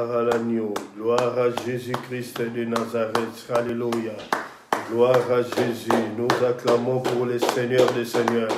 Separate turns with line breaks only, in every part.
Gloire à l'agneau, gloire à Jésus-Christ de Nazareth, alléluia. Gloire à Jésus, nous acclamons pour le Seigneur des Seigneurs.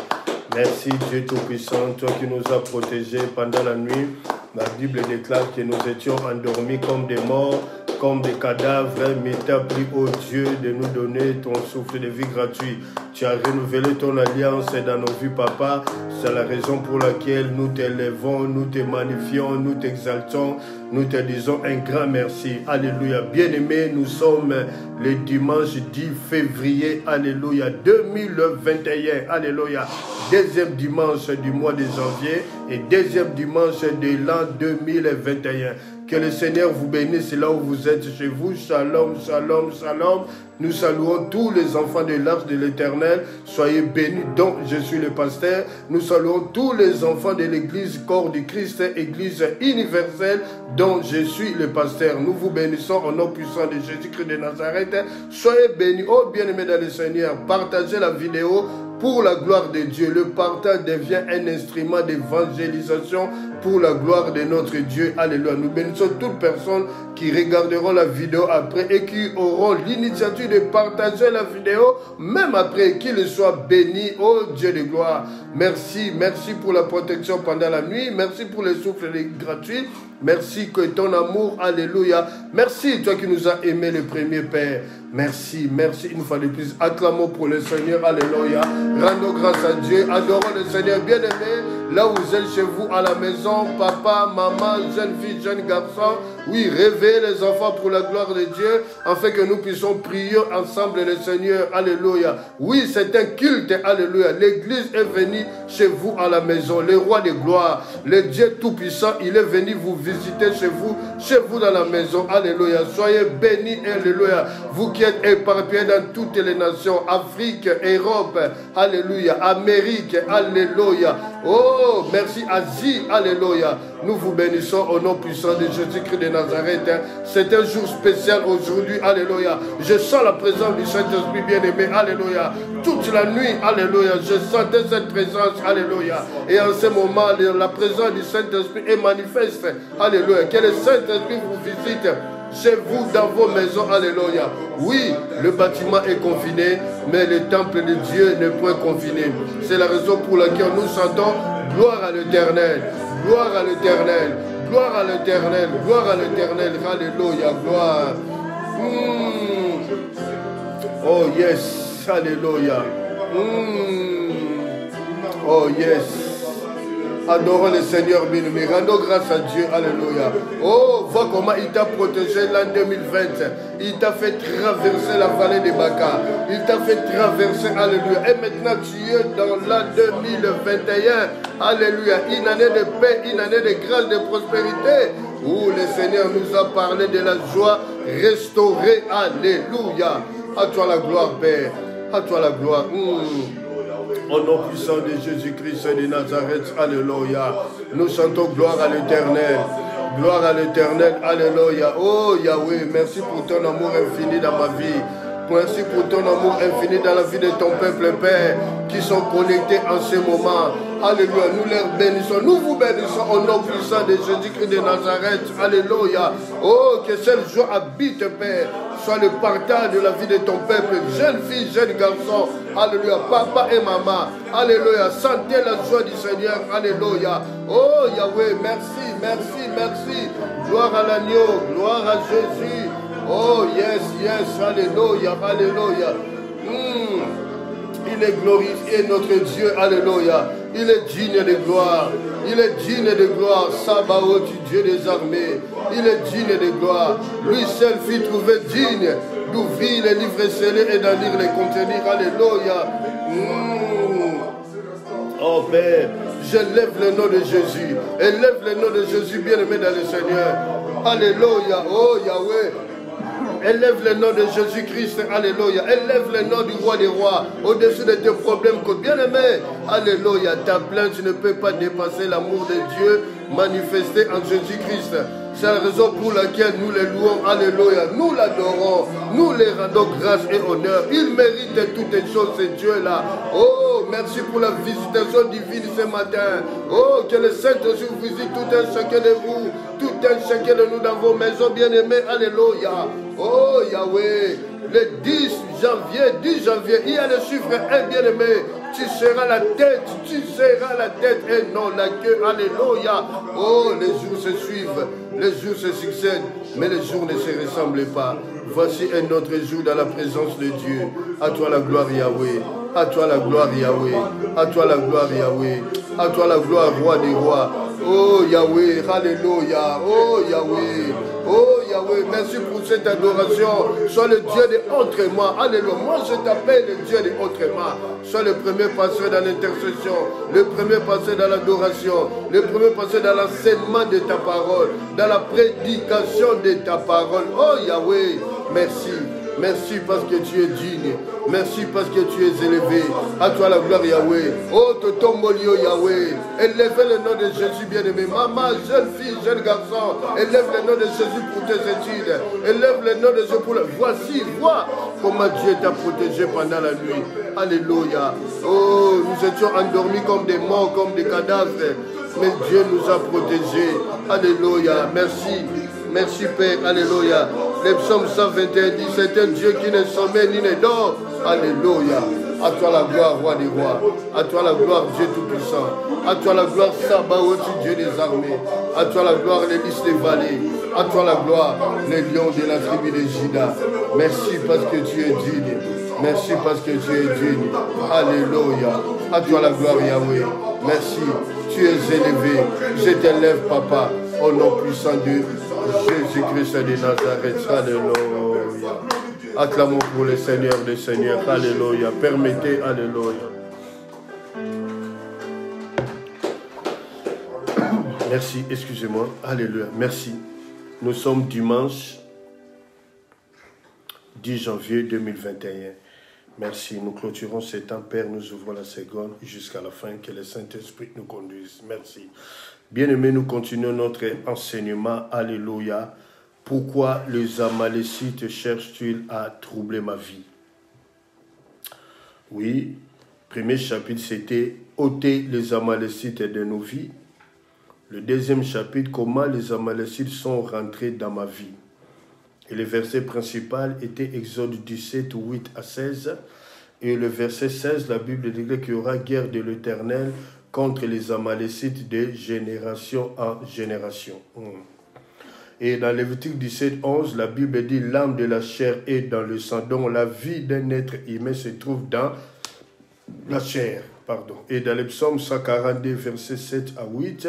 Merci Dieu Tout-Puissant, toi qui nous as protégés pendant la nuit. La Bible déclare que nous étions endormis comme des morts, comme des cadavres, mais tu as pris, ô Dieu, de nous donner ton souffle de vie gratuit. Tu as renouvelé ton alliance dans nos vies, Papa. C'est la raison pour laquelle nous t'élèvons, nous te magnifions, nous t'exaltons, nous te disons un grand merci. Alléluia. Bien-aimés, nous sommes le dimanche 10 février, alléluia, 2021. Alléluia. Deuxième dimanche du mois de janvier et deuxième dimanche de l'an 2021. Que le Seigneur vous bénisse là où vous êtes chez vous. Shalom, shalom, shalom. Nous saluons tous les enfants de l'Arche de l'Éternel. Soyez bénis, dont je suis le pasteur. Nous saluons tous les enfants de l'Église Corps du Christ, Église universelle, dont je suis le pasteur. Nous vous bénissons au nom puissant de Jésus-Christ de Nazareth. Soyez bénis, oh bien-aimés dans le Seigneur. Partagez la vidéo pour la gloire de Dieu. Le partage devient un instrument d'évangélisation pour la gloire de notre Dieu. Alléluia. Nous bénissons toutes personnes qui regarderont la vidéo après et qui auront l'initiative de partager la vidéo, même après, qu'ils soient bénis, oh Dieu de gloire. Merci, merci pour la protection pendant la nuit. Merci pour le souffle gratuit. Merci que ton amour, alléluia. Merci, toi qui nous as aimés le premier Père. Merci, merci une fois de plus. Acclamons pour le Seigneur, alléluia. Rendons grâce à Dieu, adorons le Seigneur bien-aimé. Là où vous êtes chez vous, à la maison, papa, maman, jeune fille, jeune garçon. Oui, réveillez les enfants pour la gloire de Dieu, afin que nous puissions prier ensemble le Seigneur, alléluia. Oui, c'est un culte, alléluia. L'église est venue chez vous à la maison, le roi de gloire, le Dieu tout-puissant, il est venu vous visiter chez vous dans la maison, alléluia. Soyez bénis, alléluia. Vous qui êtes éparpillés dans toutes les nations, Afrique, Europe, alléluia, Amérique, alléluia. Oh, merci Asie, alléluia. Nous vous bénissons au nom puissant de Jésus-Christ de Nazareth. C'est un jour spécial aujourd'hui, alléluia. Je sens la présence du Saint-Esprit bien-aimé, alléluia. Toute la nuit, alléluia, je sentais cette présence, alléluia. Et en ce moment, la présence du Saint-Esprit est manifeste, alléluia. Que le Saint-Esprit vous visite chez vous, dans vos maisons, alléluia. Oui, le bâtiment est confiné, mais le temple de Dieu n'est point confiné. C'est la raison pour laquelle nous chantons gloire à l'Éternel, gloire à l'Éternel, gloire à l'Éternel, gloire à l'Éternel, alléluia, gloire. Oh yes, alléluia. Oh yes. Adorons le Seigneur bien-aimé, rendons grâce à Dieu, alléluia. Oh, vois comment il t'a protégé l'an 2020. Il t'a fait traverser la vallée de Baca. Il t'a fait traverser, alléluia. Et maintenant tu es dans l'an 2021, alléluia. Une année de paix, une année de grâce, de prospérité, où le Seigneur nous a parlé de la joie restaurée, alléluia. À toi la gloire, Père, à toi la gloire. Au nom puissant de Jésus-Christ de Nazareth, alléluia. Nous chantons gloire à l'Éternel. Gloire à l'Éternel, alléluia. Oh Yahweh, merci pour ton amour infini dans ma vie. Merci pour ton amour infini dans la vie de ton peuple, Père, qui sont connectés en ce moment. Alléluia, nous les bénissons, nous vous bénissons au nom puissant de Jésus-Christ de Nazareth. Alléluia. Oh, que cette joie habite, Père, soit le partage de la vie de ton peuple, jeune fille, jeune garçon. Alléluia, papa et maman. Alléluia, sentez la joie du Seigneur. Alléluia. Oh, Yahweh, merci, merci, merci. Gloire à l'agneau, gloire à Jésus. Oh, yes, yes, alléluia, alléluia. Il est glorifié, notre Dieu, alléluia. Il est digne de gloire. Il est digne de gloire. Sabaoth, Dieu des armées. Il est digne de gloire. Lui seul fut trouvé digne d'ouvrir les livres scellés et d'en lire les contenus. Alléluia. Oh Père, j'élève le nom de Jésus. Élève le nom de Jésus, bien-aimé dans le Seigneur. Alléluia. Oh Yahweh. Élève le nom de Jésus-Christ, alléluia. Élève le nom du roi des rois au-dessus de tes problèmes, bien-aimé. Alléluia. Ta plainte ne peut pas dépasser l'amour de Dieu manifesté en Jésus-Christ. C'est la raison pour laquelle nous les louons, alléluia. Nous l'adorons, nous les rendons grâce et honneur. Il mérite toutes les choses, ce Dieu-là. Oh, merci pour la visitation divine ce matin. Oh, que le Saint-Esprit visite tout un chacun de vous, tout un chacun de nous dans vos maisons bien-aimées. Alléluia. Oh, Yahweh, le 10 janvier, il y a le chiffre 1, bien-aimé. Tu seras la tête et non la queue. Alléluia. Oh, les jours se suivent, les jours se succèdent, mais les jours ne se ressemblent pas. Voici un autre jour dans la présence de Dieu. À toi la gloire, Yahweh. À toi la gloire, Yahweh. À toi la gloire, Yahweh. À toi la gloire, roi des rois. Oh Yahweh, alléluia. Oh Yahweh. Oh Yahweh, merci pour cette adoration. Sois le Dieu de autrement. Alléluia. Moi je t'appelle le Dieu de autrement. Sois le premier passeur dans l'intercession, le premier passeur dans l'adoration, le premier passeur dans l'enseignement de ta parole, dans la prédication de ta parole. Oh Yahweh, merci. Merci parce que tu es digne. Merci parce que tu es élevé. À toi la gloire, Yahweh. Oh, Totombolio, Yahweh. Élève le nom de Jésus, bien-aimé. Maman, jeune fille, jeune garçon. Élève le nom de Jésus pour tes études. Élève le nom de Jésus pour le... Voici, vois comment Dieu t'a protégé pendant la nuit. Alléluia. Oh, nous étions endormis comme des morts, comme des cadavres. Mais Dieu nous a protégés. Alléluia. Merci. Merci Père, alléluia. Le psaume 121 dit, c'est un Dieu qui ne sommeille ni ne dort. Alléluia. À toi la gloire, roi des rois. À toi la gloire, Dieu tout-puissant. À toi la gloire, Sabaoth, Dieu des armées. À toi la gloire, les lys des vallées. À toi la gloire, les lions de la tribu de Juda. Merci parce que tu es digne. Merci parce que tu es digne. Alléluia. À toi la gloire, Yahweh. Merci. Tu es élevé. Je t'élève, Papa, au nom puissant de Jésus-Christ de Nazareth. Alléluia. Acclamons pour le Seigneur des Seigneurs. Alléluia. Permettez, alléluia. Merci, excusez-moi. Alléluia. Merci. Nous sommes dimanche 10 janvier 2021. Merci. Nous clôturons ce temps, Père. Nous ouvrons la seconde jusqu'à la fin. Que le Saint-Esprit nous conduise. Merci. Bien-aimés, nous continuons notre enseignement. Alléluia. Pourquoi les Amalécites cherchent-ils à troubler ma vie? Oui, premier chapitre, c'était ôter les Amalécites de nos vies. Le deuxième chapitre, comment les Amalécites sont rentrés dans ma vie. Et le verset principal était Exode 17, 8 à 16. Et le verset 16, la Bible dit qu'il y aura guerre de l'Éternel contre les Amalécites de génération en génération. Et dans Lévitique 17, 11, la Bible dit l'âme de la chair est dans le sang, donc la vie d'un être humain se trouve dans la chair. Pardon. Et dans le psaume 142, verset 7 à 8,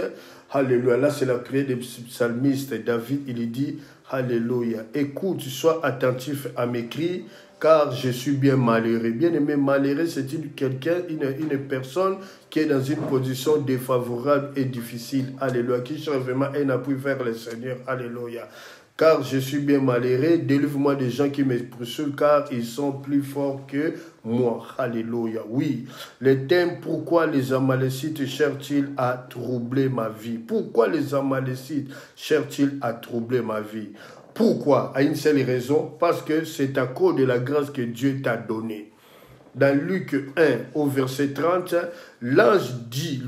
alléluia, là c'est la prière des psalmistes. David, il dit, alléluia, écoute, sois attentif à mes cris, car je suis bien malheureux. Bien aimé, malheureux, c'est quelqu'un, une personne qui est dans une position défavorable et difficile. Alléluia, qui cherche vraiment un appui vers le Seigneur. Alléluia. Car je suis bien malheureux, délivre-moi des gens qui me poursuivent, car ils sont plus forts que moi. Alléluia. Oui, le thème, pourquoi les Amalécites cherchent-ils à troubler ma vie? Pourquoi les Amalécites cherchent-ils à troubler ma vie? Pourquoi? À une seule raison, parce que c'est à cause de la grâce que Dieu t'a donnée. Dans Luc 1, au verset 30, l'ange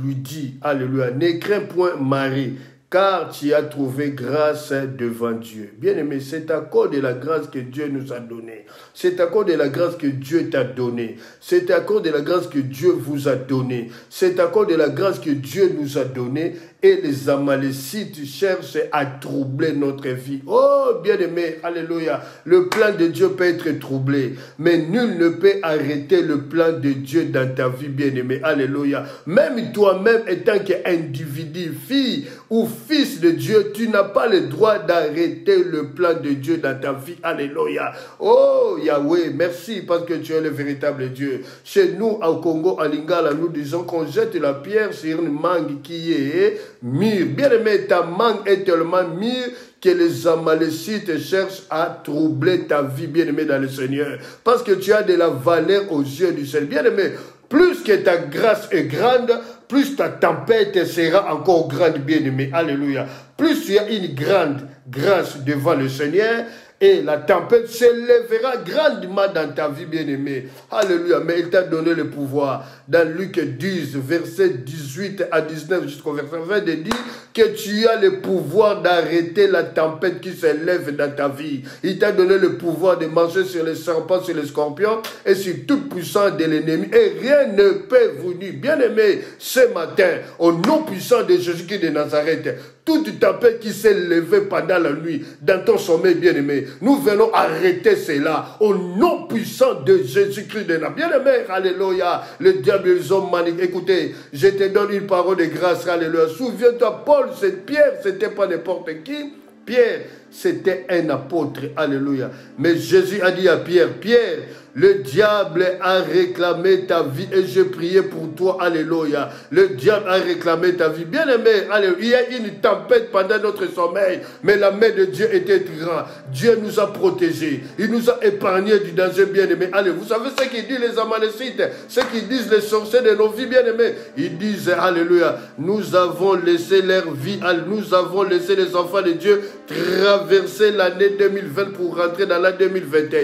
lui dit, alléluia, ne crains point Marie, car tu as trouvé grâce devant Dieu. Bien-aimé, c'est à cause de la grâce que Dieu nous a donnée. C'est à cause de la grâce que Dieu t'a donnée. C'est à cause de la grâce que Dieu vous a donnée. C'est à cause de la grâce que Dieu nous a donnée. Et les Amalécites cherchent à troubler notre vie. Oh, bien-aimé, alléluia. Le plan de Dieu peut être troublé, mais nul ne peut arrêter le plan de Dieu dans ta vie, bien-aimé. Alléluia. Même toi-même, étant qu'individu, fille ou fils de Dieu, tu n'as pas le droit d'arrêter le plan de Dieu dans ta vie. Alléluia. Oh, Yahweh, merci parce que tu es le véritable Dieu. Chez nous, au Congo, à Lingala, nous disons qu'on jette la pierre sur une mangue qui est mûre. Bien-aimé, ta mangue est tellement mûre que les Amalécites cherchent à troubler ta vie, bien-aimé, dans le Seigneur. Parce que tu as de la valeur aux yeux du Seigneur. Bien-aimé, plus que ta grâce est grande, plus ta tempête sera encore grande, bien-aimé. Alléluia. Plus tu as une grande grâce devant le Seigneur, et la tempête s'élèvera grandement dans ta vie, bien-aimé. Alléluia. Mais il t'a donné le pouvoir. Dans Luc 10, verset 18 à 19 jusqu'au verset 20, il dit que tu as le pouvoir d'arrêter la tempête qui s'élève dans ta vie. Il t'a donné le pouvoir de marcher sur les serpents, sur les scorpions et sur toute puissance de l'ennemi. Et rien ne peut vous nuire. Bien-aimé, ce matin, au nom puissant de Jésus-Christ de Nazareth, toute tempête qui s'est levée pendant la nuit, dans ton sommeil, bien-aimé, nous venons arrêter cela au nom puissant de Jésus-Christ de Nazareth. Bien-aimé, alléluia, le diable et les hommes maniques. Écoutez, je te donne une parole de grâce, alléluia. Souviens-toi, Paul, c'est Pierre, c'était pas n'importe qui. Pierre, c'était un apôtre, alléluia. Mais Jésus a dit à Pierre, Pierre, le diable a réclamé ta vie et je priais pour toi, alléluia. Le diable a réclamé ta vie. Bien-aimé, alléluia. Il y a une tempête pendant notre sommeil, mais la main de Dieu était grande. Dieu nous a protégés. Il nous a épargnés du danger, bien-aimé. Allez, vous savez ce qu'ils disent les Amalécites, ce qu'ils disent les sorciers de nos vies, bien-aimés. Ils disent, alléluia, nous avons laissé leur vie, nous avons laissé les enfants de Dieu traverser l'année 2020 pour rentrer dans l'année 2021.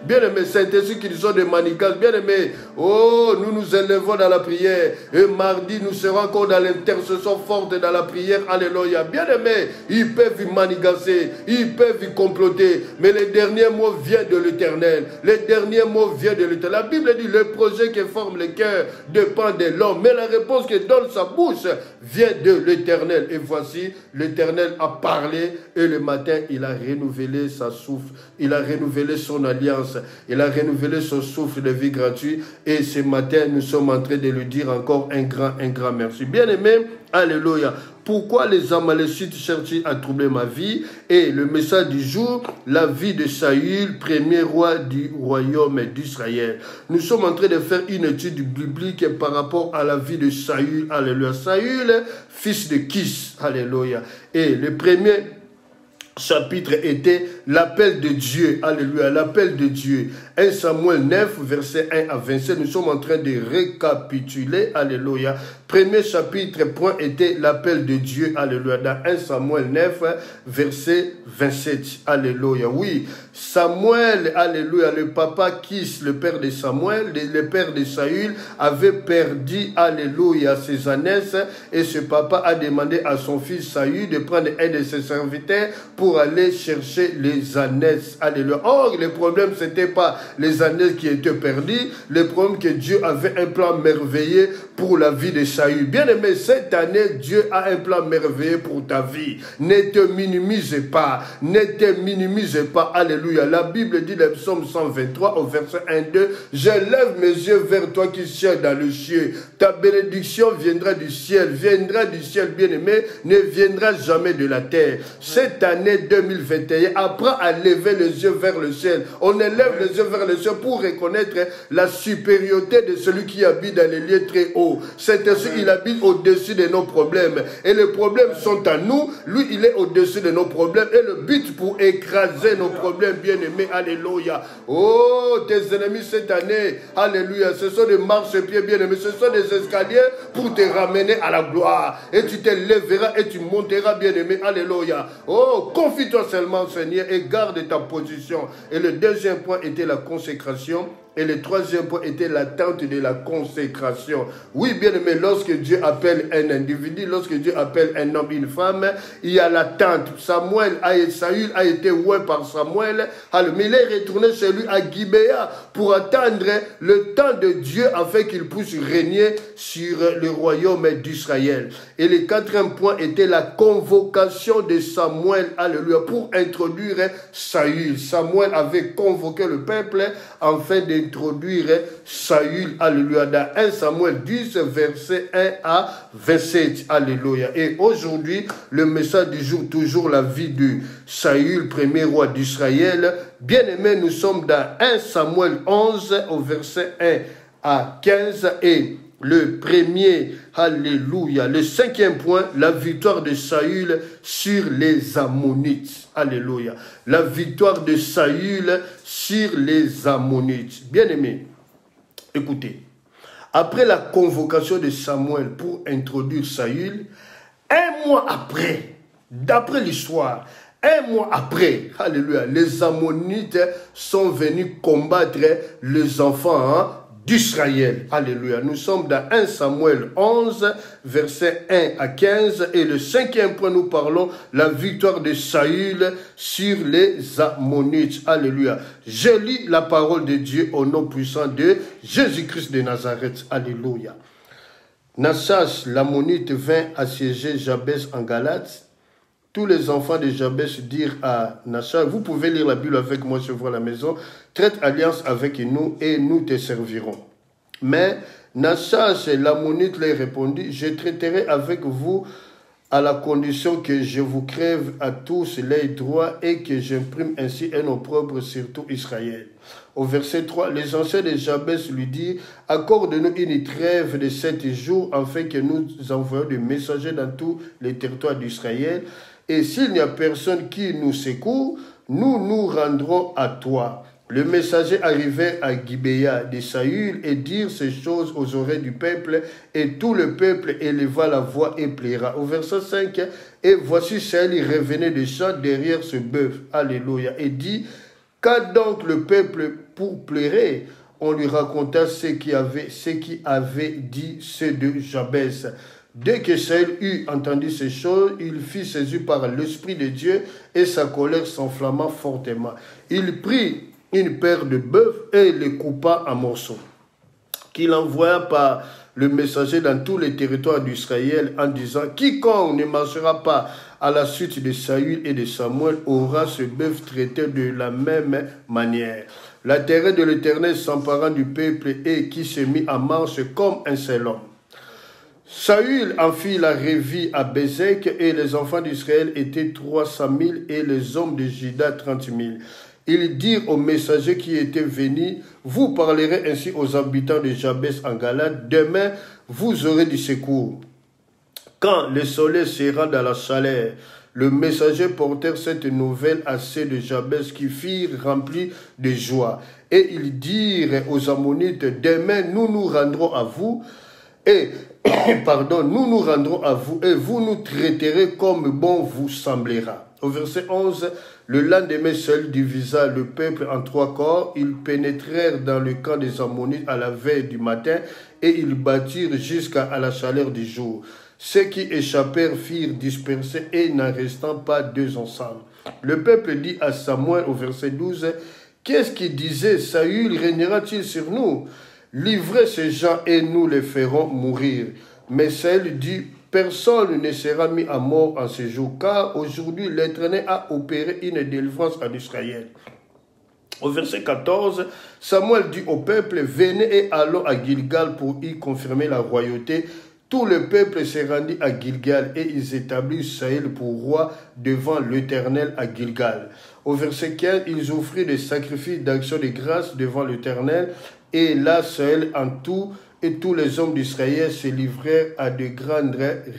Bien-aimé, c'est ainsi qu'ils ont des manigances. Bien-aimés, oh, nous nous élevons dans la prière. Et mardi, nous serons encore dans l'intercession forte dans la prière. Alléluia. Bien-aimés, ils peuvent y manigancer, ils peuvent y comploter. Mais les derniers mots viennent de l'Éternel. Les derniers mots viennent de l'Éternel. La Bible dit, le projet qui forme le cœur dépend de l'homme. Mais la réponse qui donne sa bouche vient de l'Éternel. Et voici, l'Éternel a parlé. Et le matin, il a renouvelé sa souffle. Il a renouvelé son alliance. Il a renouvelé son souffle de vie gratuit. Et ce matin, nous sommes en train de lui dire encore un grand merci. Bien-aimé, alléluia. Pourquoi les Amalécites cherchent à troubler ma vie? Et le message du jour, la vie de Saül, premier roi du royaume d'Israël. Nous sommes en train de faire une étude biblique par rapport à la vie de Saül. Alléluia. Saül, fils de Kis. Alléluia. Et le premier chapitre était l'appel de Dieu. Alléluia, l'appel de Dieu. 1 Samuel 9, verset 1 à 27. Nous sommes en train de récapituler. Alléluia. Premier chapitre, point, était l'appel de Dieu. Alléluia. Dans 1 Samuel 9, verset 27. Alléluia. Oui, Samuel, alléluia, le papa Kis, le père de Samuel, le père de Saül, avait perdu, alléluia, ses ânesses. Et ce papa a demandé à son fils Saül de prendre un de ses serviteurs pour aller chercher les ânesses. Alléluia. Or, le problème, ce n'était pas les ânesses qui étaient perdues. Le problème, que Dieu avait un plan merveilleux pour la vie de Saül. Bien aimé, cette année, Dieu a un plan merveilleux pour ta vie. Ne te minimise pas. Ne te minimise pas. Alléluia. La Bible dit dans le psaume 123 au verset 1-2, je lève mes yeux vers toi qui sièges dans le ciel. Ta bénédiction viendra du ciel, bien aimé, ne viendra jamais de la terre. Cette année 2021, apprends à lever les yeux vers le ciel. On élève les yeux vers le ciel pour reconnaître la supériorité de celui qui habite dans les lieux très hauts. C'est ainsi qu'il habite au-dessus de nos problèmes. Et les problèmes sont à nous. Lui, il est au-dessus de nos problèmes. Et le but pour écraser nos problèmes, bien aimés, alléluia. Oh, tes ennemis cette année, alléluia, ce sont des marchepieds, bien aimés. Ce sont des escaliers pour te ramener à la gloire. Et tu te lèveras et tu monteras, bien aimé, alléluia. Oh, confie-toi seulement, Seigneur, et garde ta position. Et le deuxième point était la consécration. Et le troisième point était l'attente de la consécration. Oui, bien aimé, lorsque Dieu appelle un individu, lorsque Dieu appelle un homme, une femme, il y a l'attente. Saül a été oué par Samuel, mais il est retourné chez lui à Gibéa pour attendre le temps de Dieu afin qu'il puisse régner sur le royaume d'Israël. Et le quatrième point était la convocation de Samuel, alléluia, pour introduire Saül. Samuel avait convoqué le peuple afin d'introduire Saül, alléluia, dans 1 Samuel 10, verset 1 à 27, alléluia. Et aujourd'hui, le message du jour, toujours la vie de Saül, premier roi d'Israël. Bien aimé, nous sommes dans 1 Samuel 11, au verset 1 à 15, et le premier, alléluia, le cinquième point, la victoire de Saül sur les Ammonites. Alléluia. La victoire de Saül sur les Ammonites. Bien aimé, écoutez. Après la convocation de Samuel pour introduire Saül, un mois après, d'après l'histoire, Un mois après, alléluia, les Ammonites sont venus combattre les enfants d'Israël. Alléluia. Nous sommes dans 1 Samuel 11, versets 1 à 15. Et le 5e point, nous parlons la victoire de Saül sur les Ammonites. Alléluia. Je lis la parole de Dieu au nom puissant de Jésus-Christ de Nazareth. Alléluia. Nachash, l'Ammonite, vint assiéger Jabès en Galate. Tous les enfants de Jabès dirent à Nachash, vous pouvez lire la Bible avec moi sur la maison, traite alliance avec nous et nous te servirons. Mais Nachash, l'Ammonite, leur répondit, je traiterai avec vous à la condition que je vous crève à tous l'œil droit et que j'imprime ainsi un opprobre sur tout Israël. Au verset 3, les anciens de Jabès lui dirent, accorde-nous une trêve de 7 jours afin que nous envoyions des messagers dans tous les territoires d'Israël. Et s'il n'y a personne qui nous secourt, nous nous rendrons à toi. Le messager arrivait à Gibéa de Saül et dirent ces choses aux oreilles du peuple, et tout le peuple éleva la voix et plaira. Au verset 5, et voici Saül revenait des champs derrière ce bœuf, alléluia, et dit, qu'a donc le peuple pour pleurer? On lui raconta ce qui avait dit ceux de Jabès. Dès que Saül eut entendu ces choses, il fut saisi par l'Esprit de Dieu et sa colère s'enflamma fortement. Il prit une paire de bœufs et les coupa en morceaux, qu'il envoya par le messager dans tous les territoires d'Israël en disant, quiconque ne marchera pas à la suite de Saül et de Samuel aura ce bœuf traité de la même manière. La terreur de l'Éternel s'empara du peuple et qui se mit en marche comme un seul homme. Saül en fit la révie à Bézek et les enfants d'Israël étaient 300 000 et les hommes de Juda 30 000. Ils dirent aux messagers qui étaient venus, vous parlerez ainsi aux habitants de Jabès en Galate, demain vous aurez du secours. Quand le soleil sera dans la chaleur, le messager portèrent cette nouvelle à ceux de Jabès qui firent remplis de joie. Et ils dirent aux Ammonites, demain nous nous rendrons à vous, nous nous rendrons à vous et vous nous traiterez comme bon vous semblera. Au verset 11, le lendemain seul divisa le peuple en 3 corps. Ils pénétrèrent dans le camp des Ammonites à la veille du matin et ils battirent jusqu'à la chaleur du jour. Ceux qui échappèrent firent disperser et n'en restant pas 2 ensemble. Le peuple dit à Samuel au verset 12, qu'est-ce qu'il disait? Saül régnera-t-il sur nous? Livrez ces gens et nous les ferons mourir. Mais Saül dit, personne ne sera mis à mort en ce jour, car aujourd'hui l'Éternel a opéré une délivrance en Israël. Au verset 14, Samuel dit au peuple, venez et allons à Gilgal pour y confirmer la royauté. Tout le peuple se rendit à Gilgal et ils établirent Saül pour roi devant l'Éternel à Gilgal. Au verset 15, ils offrirent des sacrifices d'action de grâce devant l'Éternel. Et là, Saül en tout, et tous les hommes d'Israël se livrèrent à de grandes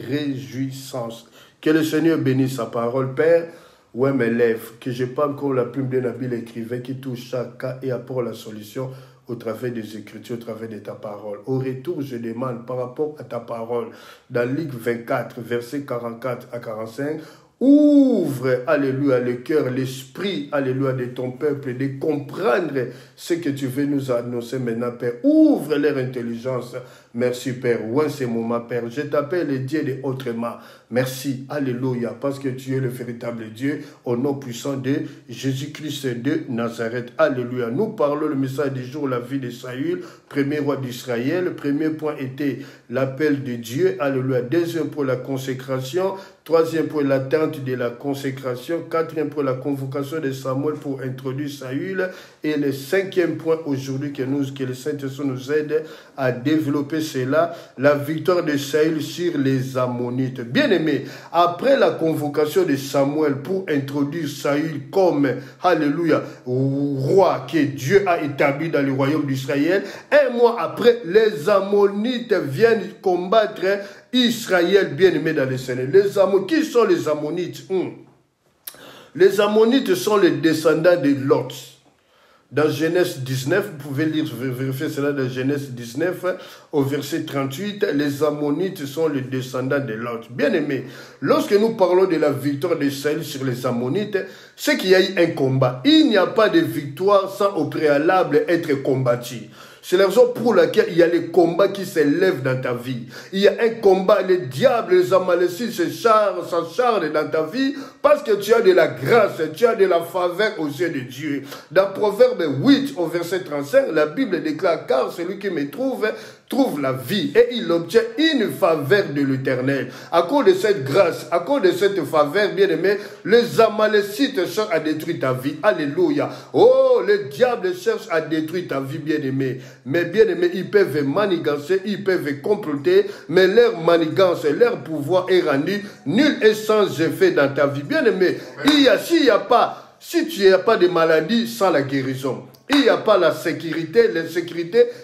réjouissances. Que le Seigneur bénisse sa parole, Père. Ouais, mes lèvres, que je parle comme la plume d'un habile écrivain qui touche chaque cas et apporte la solution au travers des Écritures, au travers de ta parole. Au retour, je demande par rapport à ta parole, dans Luc 24, versets 44 à 45, ouvre, alléluia, le cœur, l'esprit, alléluia, de ton peuple, de comprendre ce que tu veux nous annoncer maintenant, Père. Ouvre leur intelligence. Merci, Père. Ouais, c'est moment, Père. Je t'appelle le Dieu de autrement. Merci, alléluia, parce que tu es le véritable Dieu, au nom puissant de Jésus-Christ de Nazareth. Alléluia. Nous parlons le message du jour, la vie de Saül, premier roi d'Israël. Le premier point était l'appel de Dieu. Alléluia. Deuxième point, la consécration. Troisième point, l'attente de la consécration. Quatrième point, la convocation de Samuel pour introduire Saül. Et le 5e point aujourd'hui que le Saint-Esprit nous aide à développer cela, la victoire de Saül sur les Ammonites. Bien aimé, après la convocation de Samuel pour introduire Saül comme, alléluia, roi que Dieu a établi dans le royaume d'Israël, un mois après, les Ammonites viennent combattre Israël, bien aimé dans le Seigneur. Qui sont les Ammonites? Les Ammonites sont les descendants de Lot. Dans Genèse 19, vous pouvez lire, vérifier cela dans Genèse 19, au verset 38, les Ammonites sont les descendants de Lot. Bien aimé, lorsque nous parlons de la victoire de Saül sur les Ammonites, c'est qu'il y a eu un combat. Il n'y a pas de victoire sans au préalable être combattu. C'est la raison pour laquelle il y a les combats qui s'élèvent dans ta vie. Il y a un combat, les diables, les Amalécites s'acharnent dans ta vie parce que tu as de la grâce, tu as de la faveur aux yeux de Dieu. Dans Proverbe 8, au verset 35, la Bible déclare, car celui qui me trouve la vie et il obtient une faveur de l'Éternel. À cause de cette grâce, à cause de cette faveur, bien-aimé, les Amalécites cherchent à détruire ta vie. Alléluia. Oh, les diables cherchent à détruire ta vie, bien-aimé. Mais bien-aimé, ils peuvent manigancer, ils peuvent comploter, mais leur manigance, leur pouvoir est rendu nul et sans effet dans ta vie. Bien-aimé, si tu n'as pas de maladie sans la guérison, il n'y a pas la sécurité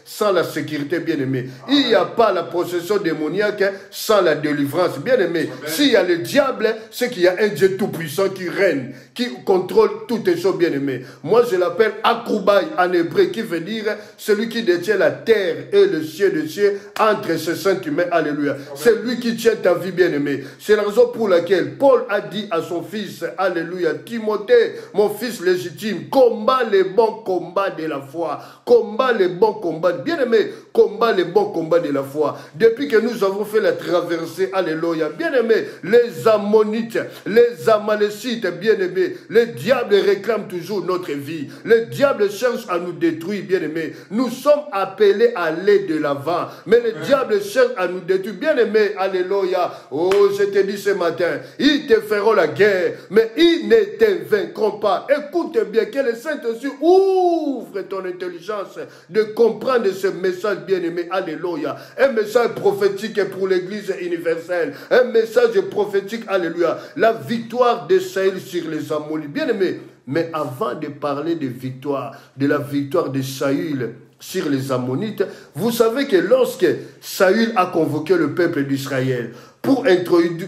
sans la sécurité, bien-aimé. Il n'y a pas la possession démoniaque sans la délivrance, bien-aimé. S'il y a le diable, c'est qu'il y a un Dieu tout-puissant qui règne, qui contrôle toutes les choses, bien-aimé. Moi, je l'appelle Akoubaï en hébreu, qui veut dire celui qui détient la terre et le ciel de cieux entre ses sentiments. Alléluia. C'est lui qui tient ta vie, bien-aimé. C'est la raison pour laquelle Paul a dit à son fils, alléluia, Timothée, mon fils légitime, combat les bons combats de la foi. Combat les bons combats. Bien-aimé, combat les bons combats de la foi. Depuis que nous avons fait la traversée, alléluia. Bien-aimé, les Ammonites, les Amalécites, bien-aimé, les diables réclament toujours notre vie. Les diables cherchent à nous détruire, bien-aimé. Nous sommes appelés à aller de l'avant. Mais les diables cherchent à nous détruire. Bien-aimé, alléluia. Oh, je te dis ce matin, ils te feront la guerre, mais ils ne te vaincront pas. Écoute bien, que le Saint-Esprit ouvre ton intelligence de comprendre ce message, bien-aimé, alléluia. Un message prophétique pour l'Église universelle. Un message prophétique, alléluia. La victoire de Saül sur les Ammonites. Bien-aimé, mais avant de parler de victoire, de la victoire de Saül sur les Ammonites, vous savez que lorsque Saül a convoqué le peuple d'Israël,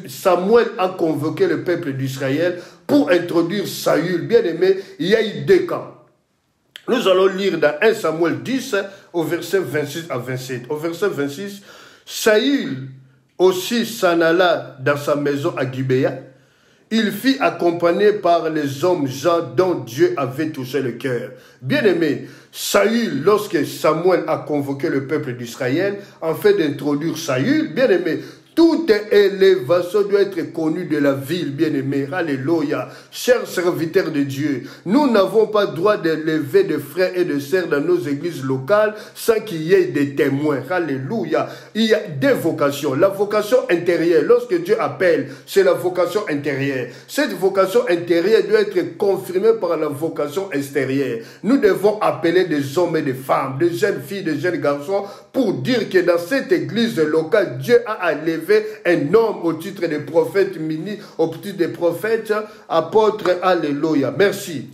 Samuel a convoqué le peuple d'Israël pour introduire Saül, bien-aimé, il y a eu deux camps. Nous allons lire dans 1 Samuel 10, au verset 26 à 27. Au verset 26, Saül aussi s'en alla dans sa maison à Gibéa. Il fut accompagné par les hommes gens dont Dieu avait touché le cœur. Bien-aimé, Saül, lorsque Samuel a convoqué le peuple d'Israël, en fait d'introduire Saül, bien-aimé, toute élévation doit être connue de la ville, bien-aimé. Alléluia. Chers serviteurs de Dieu, nous n'avons pas droit d'élever des frères et de sœurs dans nos églises locales sans qu'il y ait des témoins. Alléluia. Il y a des vocations. La vocation intérieure, lorsque Dieu appelle, c'est la vocation intérieure. Cette vocation intérieure doit être confirmée par la vocation extérieure. Nous devons appeler des hommes et des femmes, des jeunes filles, des jeunes garçons, pour dire que dans cette église locale, Dieu a élevé un homme au titre de prophète, au titre de prophète, apôtre, alléluia. Merci.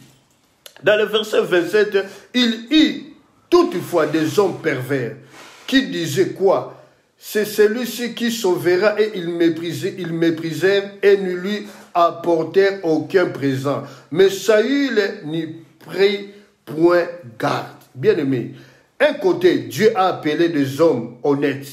Dans le verset 27, il y toutefois des hommes pervers qui disaient quoi? C'est celui-ci qui sauvera et ils méprisèrent et ne lui apportèrent aucun présent. Mais Saül n'y prit point garde. Bien-aimé, un côté, Dieu a appelé des hommes honnêtes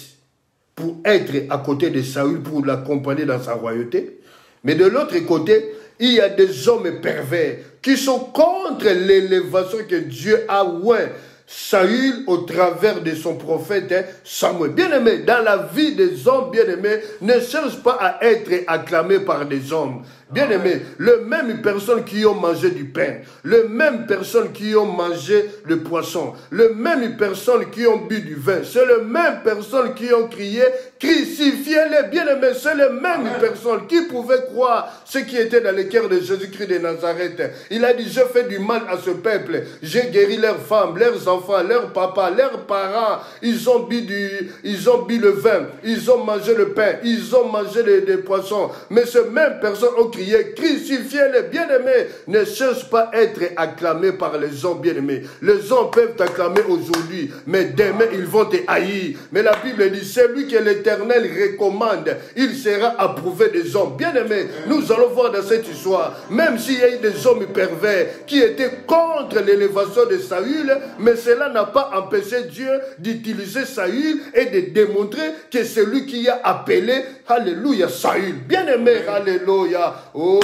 pour être à côté de Saül, pour l'accompagner dans sa royauté. Mais de l'autre côté, il y a des hommes pervers qui sont contre l'élévation que Dieu a oint Saül au travers de son prophète Samuel. Bien-aimé, dans la vie des hommes, bien-aimés, ne cherche pas à être acclamé par des hommes. Bien-aimé, les mêmes personnes qui ont mangé du pain, les mêmes personnes qui ont mangé le poisson, les mêmes personnes qui ont bu du vin, c'est les mêmes personnes qui ont crié, crucifiez-les, bien-aimés, c'est les mêmes personnes qui pouvaient croire ce qui était dans le cœur de Jésus-Christ de Nazareth. Il a dit, je fais du mal à ce peuple, j'ai guéri leurs femmes, leurs enfants, leurs papas, leurs parents, ils ont bu le vin, ils ont mangé le pain, ils ont mangé des poissons, mais ces mêmes personnes ont crier, crucifiez-le, bien-aimé. Ne cherche pas à être acclamé par les hommes, bien-aimés. Les hommes peuvent t'acclamer aujourd'hui, mais demain, ils vont te haïr. Mais la Bible dit, celui que l'Éternel recommande, il sera approuvé des hommes. Bien-aimés, nous allons voir dans cette histoire, même s'il y a eu des hommes pervers qui étaient contre l'élévation de Saül, mais cela n'a pas empêché Dieu d'utiliser Saül et de démontrer que c'est lui qui a appelé, alléluia, Saül. Bien-aimé, alléluia. Oh,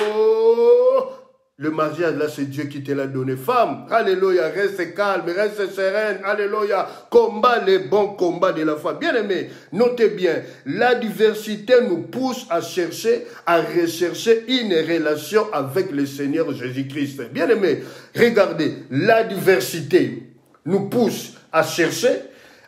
le mariage, là, c'est Dieu qui te l'a donné. Femme, alléluia, reste calme, reste sereine, alléluia. Combat les bons combats de la foi. Bien-aimé, notez bien, la diversité nous pousse à rechercher une relation avec le Seigneur Jésus-Christ. Bien-aimé, regardez, la diversité nous pousse à rechercher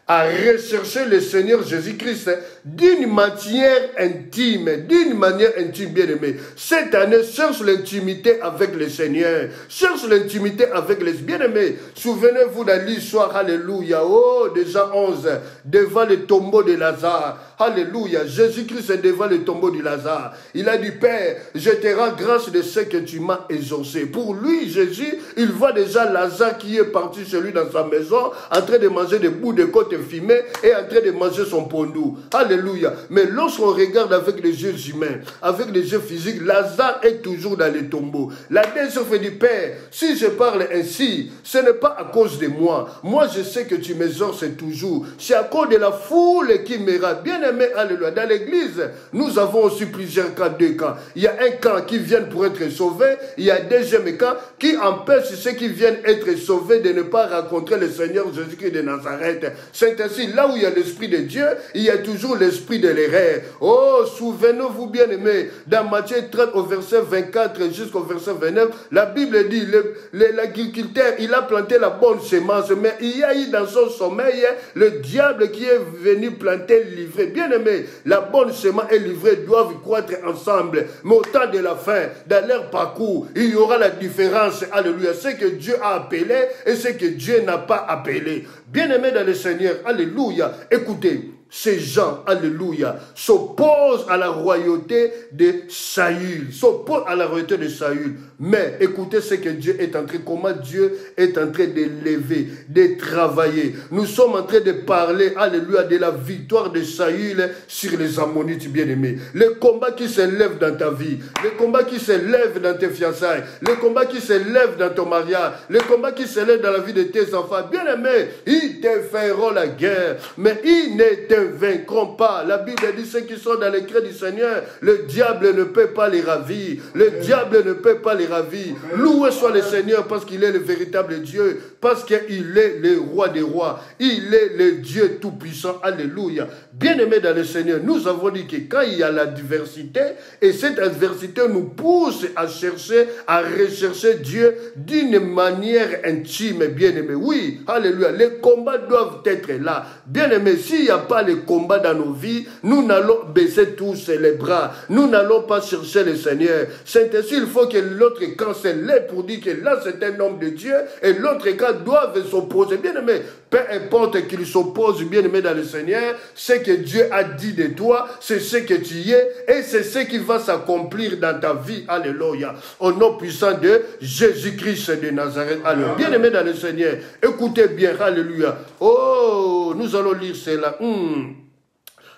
le Seigneur Jésus-Christ d'une manière intime, bien-aimé. Cette année, cherche l'intimité avec le Seigneur. Cherche l'intimité avec les bien-aimés. Souvenez-vous de l'histoire, alléluia, oh, de Jean 11, devant le tombeau de Lazare. Alléluia, Jésus-Christ est devant le tombeau de Lazare. Il a dit, Père, je te rends grâce de ce que tu m'as exaucé. Pour lui, Jésus, il voit déjà Lazare qui est parti chez lui dans sa maison, en train de manger des bouts de côte fumée et en train de manger son pondou. Alléluia. Mais lorsqu'on regarde avec les yeux humains, avec les yeux physiques, Lazare est toujours dans le tombeau. La deuxième fait du Père, si je parle ainsi, ce n'est pas à cause de moi. Moi, je sais que tu m'exauces toujours. C'est à cause de la foule qui m'ira. Bien-aimé, alléluia. Dans l'église, nous avons aussi plusieurs camps, deux camps. Il y a un camp qui vient pour être sauvé. Il y a un deuxième camp qui empêche ceux qui viennent être sauvés de ne pas rencontrer le Seigneur Jésus-Christ de Nazareth. C'est ainsi, là où il y a l'Esprit de Dieu, il y a toujours l'esprit de l'erreur. Oh, souvenez-vous, bien-aimés, dans Matthieu 30 au verset 24 jusqu'au verset 29, la Bible dit, l'agriculteur, il a planté la bonne semence, mais il y a eu dans son sommeil le diable qui est venu planter l'ivraie. Bien-aimés, la bonne semence et l'ivraie doivent croître ensemble, mais au temps de la fin, dans leur parcours, il y aura la différence, alléluia, ce que Dieu a appelé et ce que Dieu n'a pas appelé. Bien-aimés dans le Seigneur, alléluia, écoutez, ces gens, alléluia, s'opposent à la royauté de Saül. S'opposent à la royauté de Saül. Mais écoutez ce que Dieu est en train, comment Dieu est en train de lever, de travailler. Nous sommes en train de parler, alléluia, de la victoire de Saül sur les Ammonites bien-aimés. Le combat qui s'élève dans ta vie, le combat qui s'élève dans tes fiançailles, le combat qui s'élève dans ton mariage, le combat qui s'élève dans la vie de tes enfants, bien-aimés, ils te feront la guerre, mais ils ne te vaincront pas. La Bible dit ceux qui sont dans les creux du Seigneur, le diable ne peut pas les ravir. Le diable ne peut pas les ravir. Loué soit le Seigneur parce qu'il est le véritable Dieu, parce qu'il est le roi des rois. Il est le Dieu tout-puissant. Alléluia. Bien-aimés dans le Seigneur, nous avons dit que quand il y a la diversité, et cette adversité nous pousse à rechercher Dieu d'une manière intime, bien-aimés. Oui, alléluia. Les combats doivent être là. Bien-aimés, s'il n'y a pas les combats dans nos vies, nous n'allons baisser tous les bras. Nous n'allons pas chercher le Seigneur. C'est ainsi, il faut que l'autre camp se lève pour dire que là, c'est un homme de Dieu et l'autre camp doit s'opposer. Bien-aimé, peu importe qu'il s'oppose, bien-aimé dans le Seigneur, ce que Dieu a dit de toi, c'est ce que tu es et c'est ce qui va s'accomplir dans ta vie. Alléluia. Au nom puissant de Jésus-Christ de Nazareth. Alléluia. Bien-aimé dans le Seigneur, écoutez bien. Alléluia. Oh, nous allons lire cela.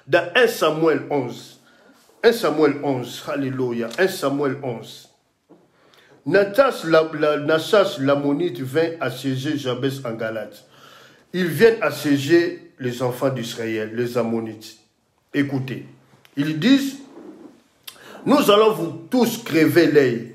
Dans 1 Samuel 11. 1 Samuel 11. Alléluia. 1 Samuel 11. Nachash l'ammonite vint assiéger Jabès en Galate. Ils viennent assiéger les enfants d'Israël, les ammonites. Écoutez, ils disent, nous allons vous tous crever l'œil.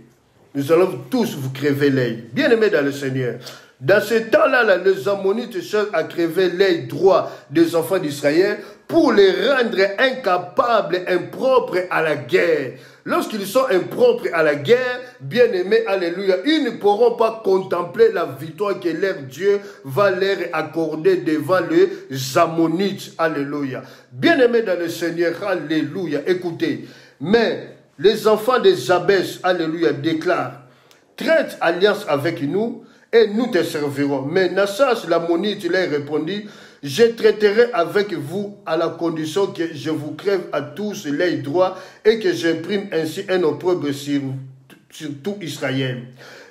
Nous allons tous vous crever l'œil. Bien-aimés dans le Seigneur. Dans ce temps-là, les ammonites cherchent à crever l'œil droit des enfants d'Israël pour les rendre incapables, impropres à la guerre. Lorsqu'ils sont impropres à la guerre, bien-aimés, alléluia, ils ne pourront pas contempler la victoire que leur Dieu va leur accorder devant les Ammonites, alléluia. Bien-aimés dans le Seigneur, alléluia, écoutez, mais les enfants de Jabès, alléluia, déclarent, traite alliance avec nous et nous te servirons. Mais Nachash l'ammonite leur répondit, Je traiterai avec vous à la condition que je vous crève à tous l'œil droit et que j'imprime ainsi un opprobre sur tout Israël.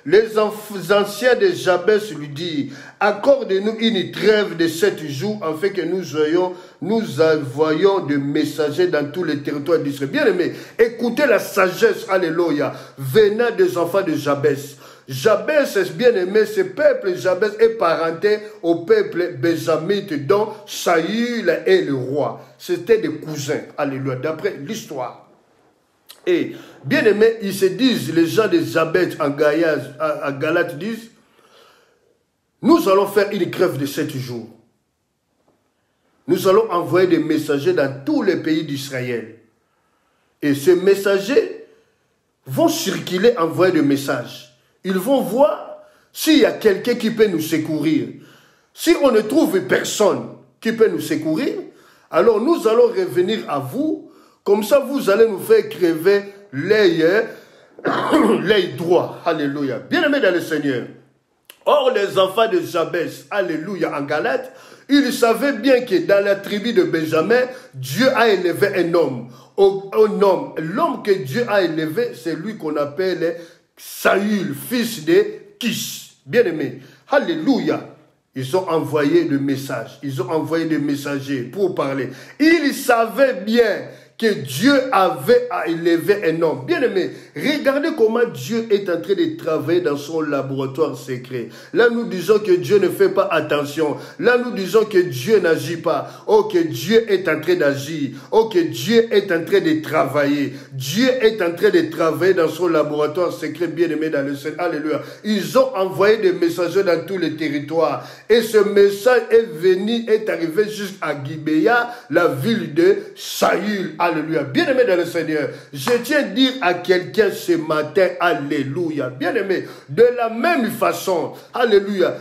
Les anciens de Jabès lui dirent, accorde-nous une trêve de 7 jours afin que nous envoyons des messagers dans tous les territoires d'Israël. Bien aimé, écoutez la sagesse, alléluia, venant des enfants de Jabès. Jabès, bien aimé, ce peuple Jabès est parenté au peuple benjamite dont Saül est le roi. C'était des cousins, alléluia, d'après l'histoire. Et, bien aimé, ils se disent, les gens de Jabès en Galate disent, nous allons faire une grève de 7 jours. Nous allons envoyer des messagers dans tous les pays d'Israël. Et ces messagers vont circuler, envoyer des messages. Ils vont voir s'il y a quelqu'un qui peut nous secourir. Si on ne trouve personne qui peut nous secourir, alors nous allons revenir à vous. Comme ça, vous allez nous faire crever l'œil droit. Alléluia. Bien-aimés dans le Seigneur. Or, les enfants de Jabès, alléluia, en Galate, ils savaient bien que dans la tribu de Benjamin, Dieu a élevé un homme. L'homme que Dieu a élevé, c'est lui qu'on appelle Saül, fils de Kish. Bien-aimé. Alléluia. Ils ont envoyé des messages. Ils ont envoyé des messagers pour parler. Ils savaient bien que Dieu avait à élever un homme. Bien aimé, regardez comment Dieu est en train de travailler dans son laboratoire secret. Là, nous disons que Dieu ne fait pas attention. Là, nous disons que Dieu n'agit pas. Oh, que Dieu est en train d'agir. Oh, que Dieu est en train de travailler. Dieu est en train de travailler dans son laboratoire secret, bien aimé dans le ciel. Alléluia. Ils ont envoyé des messagers dans tous les territoires. Et ce message est arrivé jusqu'à Gibéa, la ville de Saül. Alléluia. Bien-aimé dans le Seigneur, je tiens à dire à quelqu'un ce matin, alléluia. Bien-aimé, de la même façon, alléluia,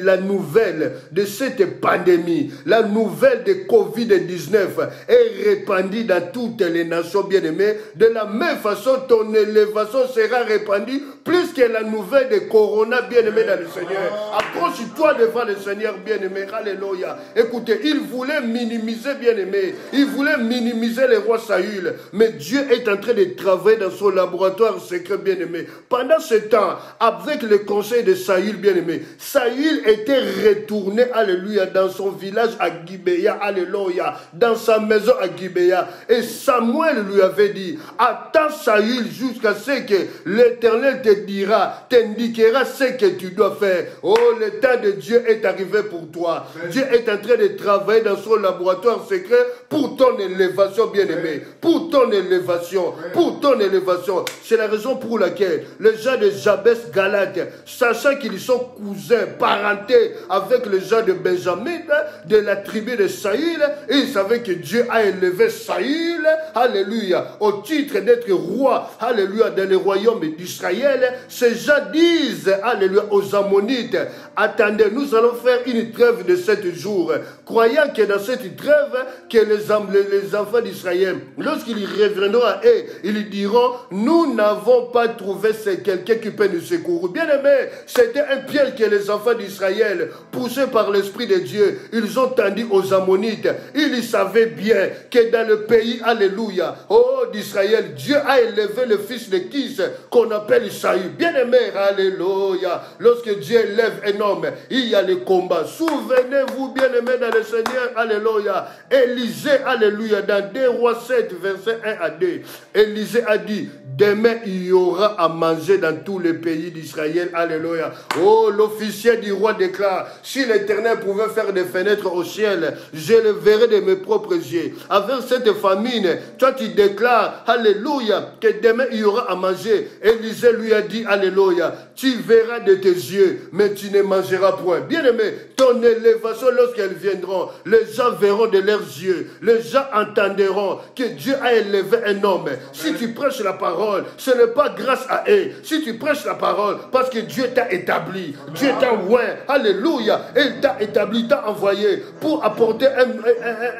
la nouvelle de cette pandémie, la nouvelle de Covid-19 est répandue dans toutes les nations, bien-aimé. De la même façon, ton élévation sera répandue plus que la nouvelle de Corona, bien-aimé dans le Seigneur. Approche-toi devant le Seigneur, bien-aimé. Alléluia. Écoutez, il voulait minimiser, bien-aimé. Il voulait minimiser le roi Saül, mais Dieu est en train de travailler dans son laboratoire secret, bien-aimé. Pendant ce temps, avec le conseil de Saül, bien-aimé, Saül était retourné, alléluia, dans son village à Gibéa, alléluia, dans sa maison à Gibéa, et Samuel lui avait dit, attends Saül jusqu'à ce que l'Éternel t'indiquera ce que tu dois faire. Oh, le temps de Dieu est arrivé pour toi. Dieu est en train de travailler dans son laboratoire secret pour ton élévation, bien-aimé, pour ton élévation, pour ton élévation. C'est la raison pour laquelle les gens de Jabès Galate, sachant qu'ils sont cousins, parentés avec les gens de Benjamin, de la tribu de Saül, et ils savaient que Dieu a élevé Saül, alléluia, au titre d'être roi, alléluia, dans le royaume d'Israël. Ces gens disent, alléluia, aux Ammonites, attendez, nous allons faire une trêve de 7 jours, croyant que dans cette trêve, que les enfants d'Israël, lorsqu'ils reviendront à eux, ils diront, nous n'avons pas trouvé quelqu'un qui peut nous secourir. Bien aimé, c'était un piège que les enfants d'Israël, poussés par l'Esprit de Dieu, ils ont tendu aux Ammonites. Ils savaient bien que dans le pays, alléluia, oh d'Israël, Dieu a élevé le fils de Kis, qu'on appelle Saül. Bien aimé, alléluia, lorsque Dieu élève un homme, il y a le combat. Souvenez-vous, bien aimé dans le Seigneur, alléluia, Élisée, alléluia, dans 2 Rois 7, verset 1 à 2, Élisée a dit, demain il y aura à manger dans tous les pays d'Israël, alléluia. Oh, l'officier du roi déclare, si l'Éternel pouvait faire des fenêtres au ciel, je le verrai de mes propres yeux. Avec cette famine, toi tu déclares, alléluia, que demain il y aura à manger. Élisée lui a dit, alléluia, tu verras de tes yeux, mais tu ne mangeras point. Bien aimé, ton élévation lorsqu'elles viendront, les gens verront de leurs yeux, les gens entendront que Dieu a élevé un homme. Si tu prêches la parole, ce n'est pas grâce à eux. Si tu prêches la parole, parce que Dieu t'a établi, Dieu t'a oint, alléluia, il t'a établi, t'a envoyé pour apporter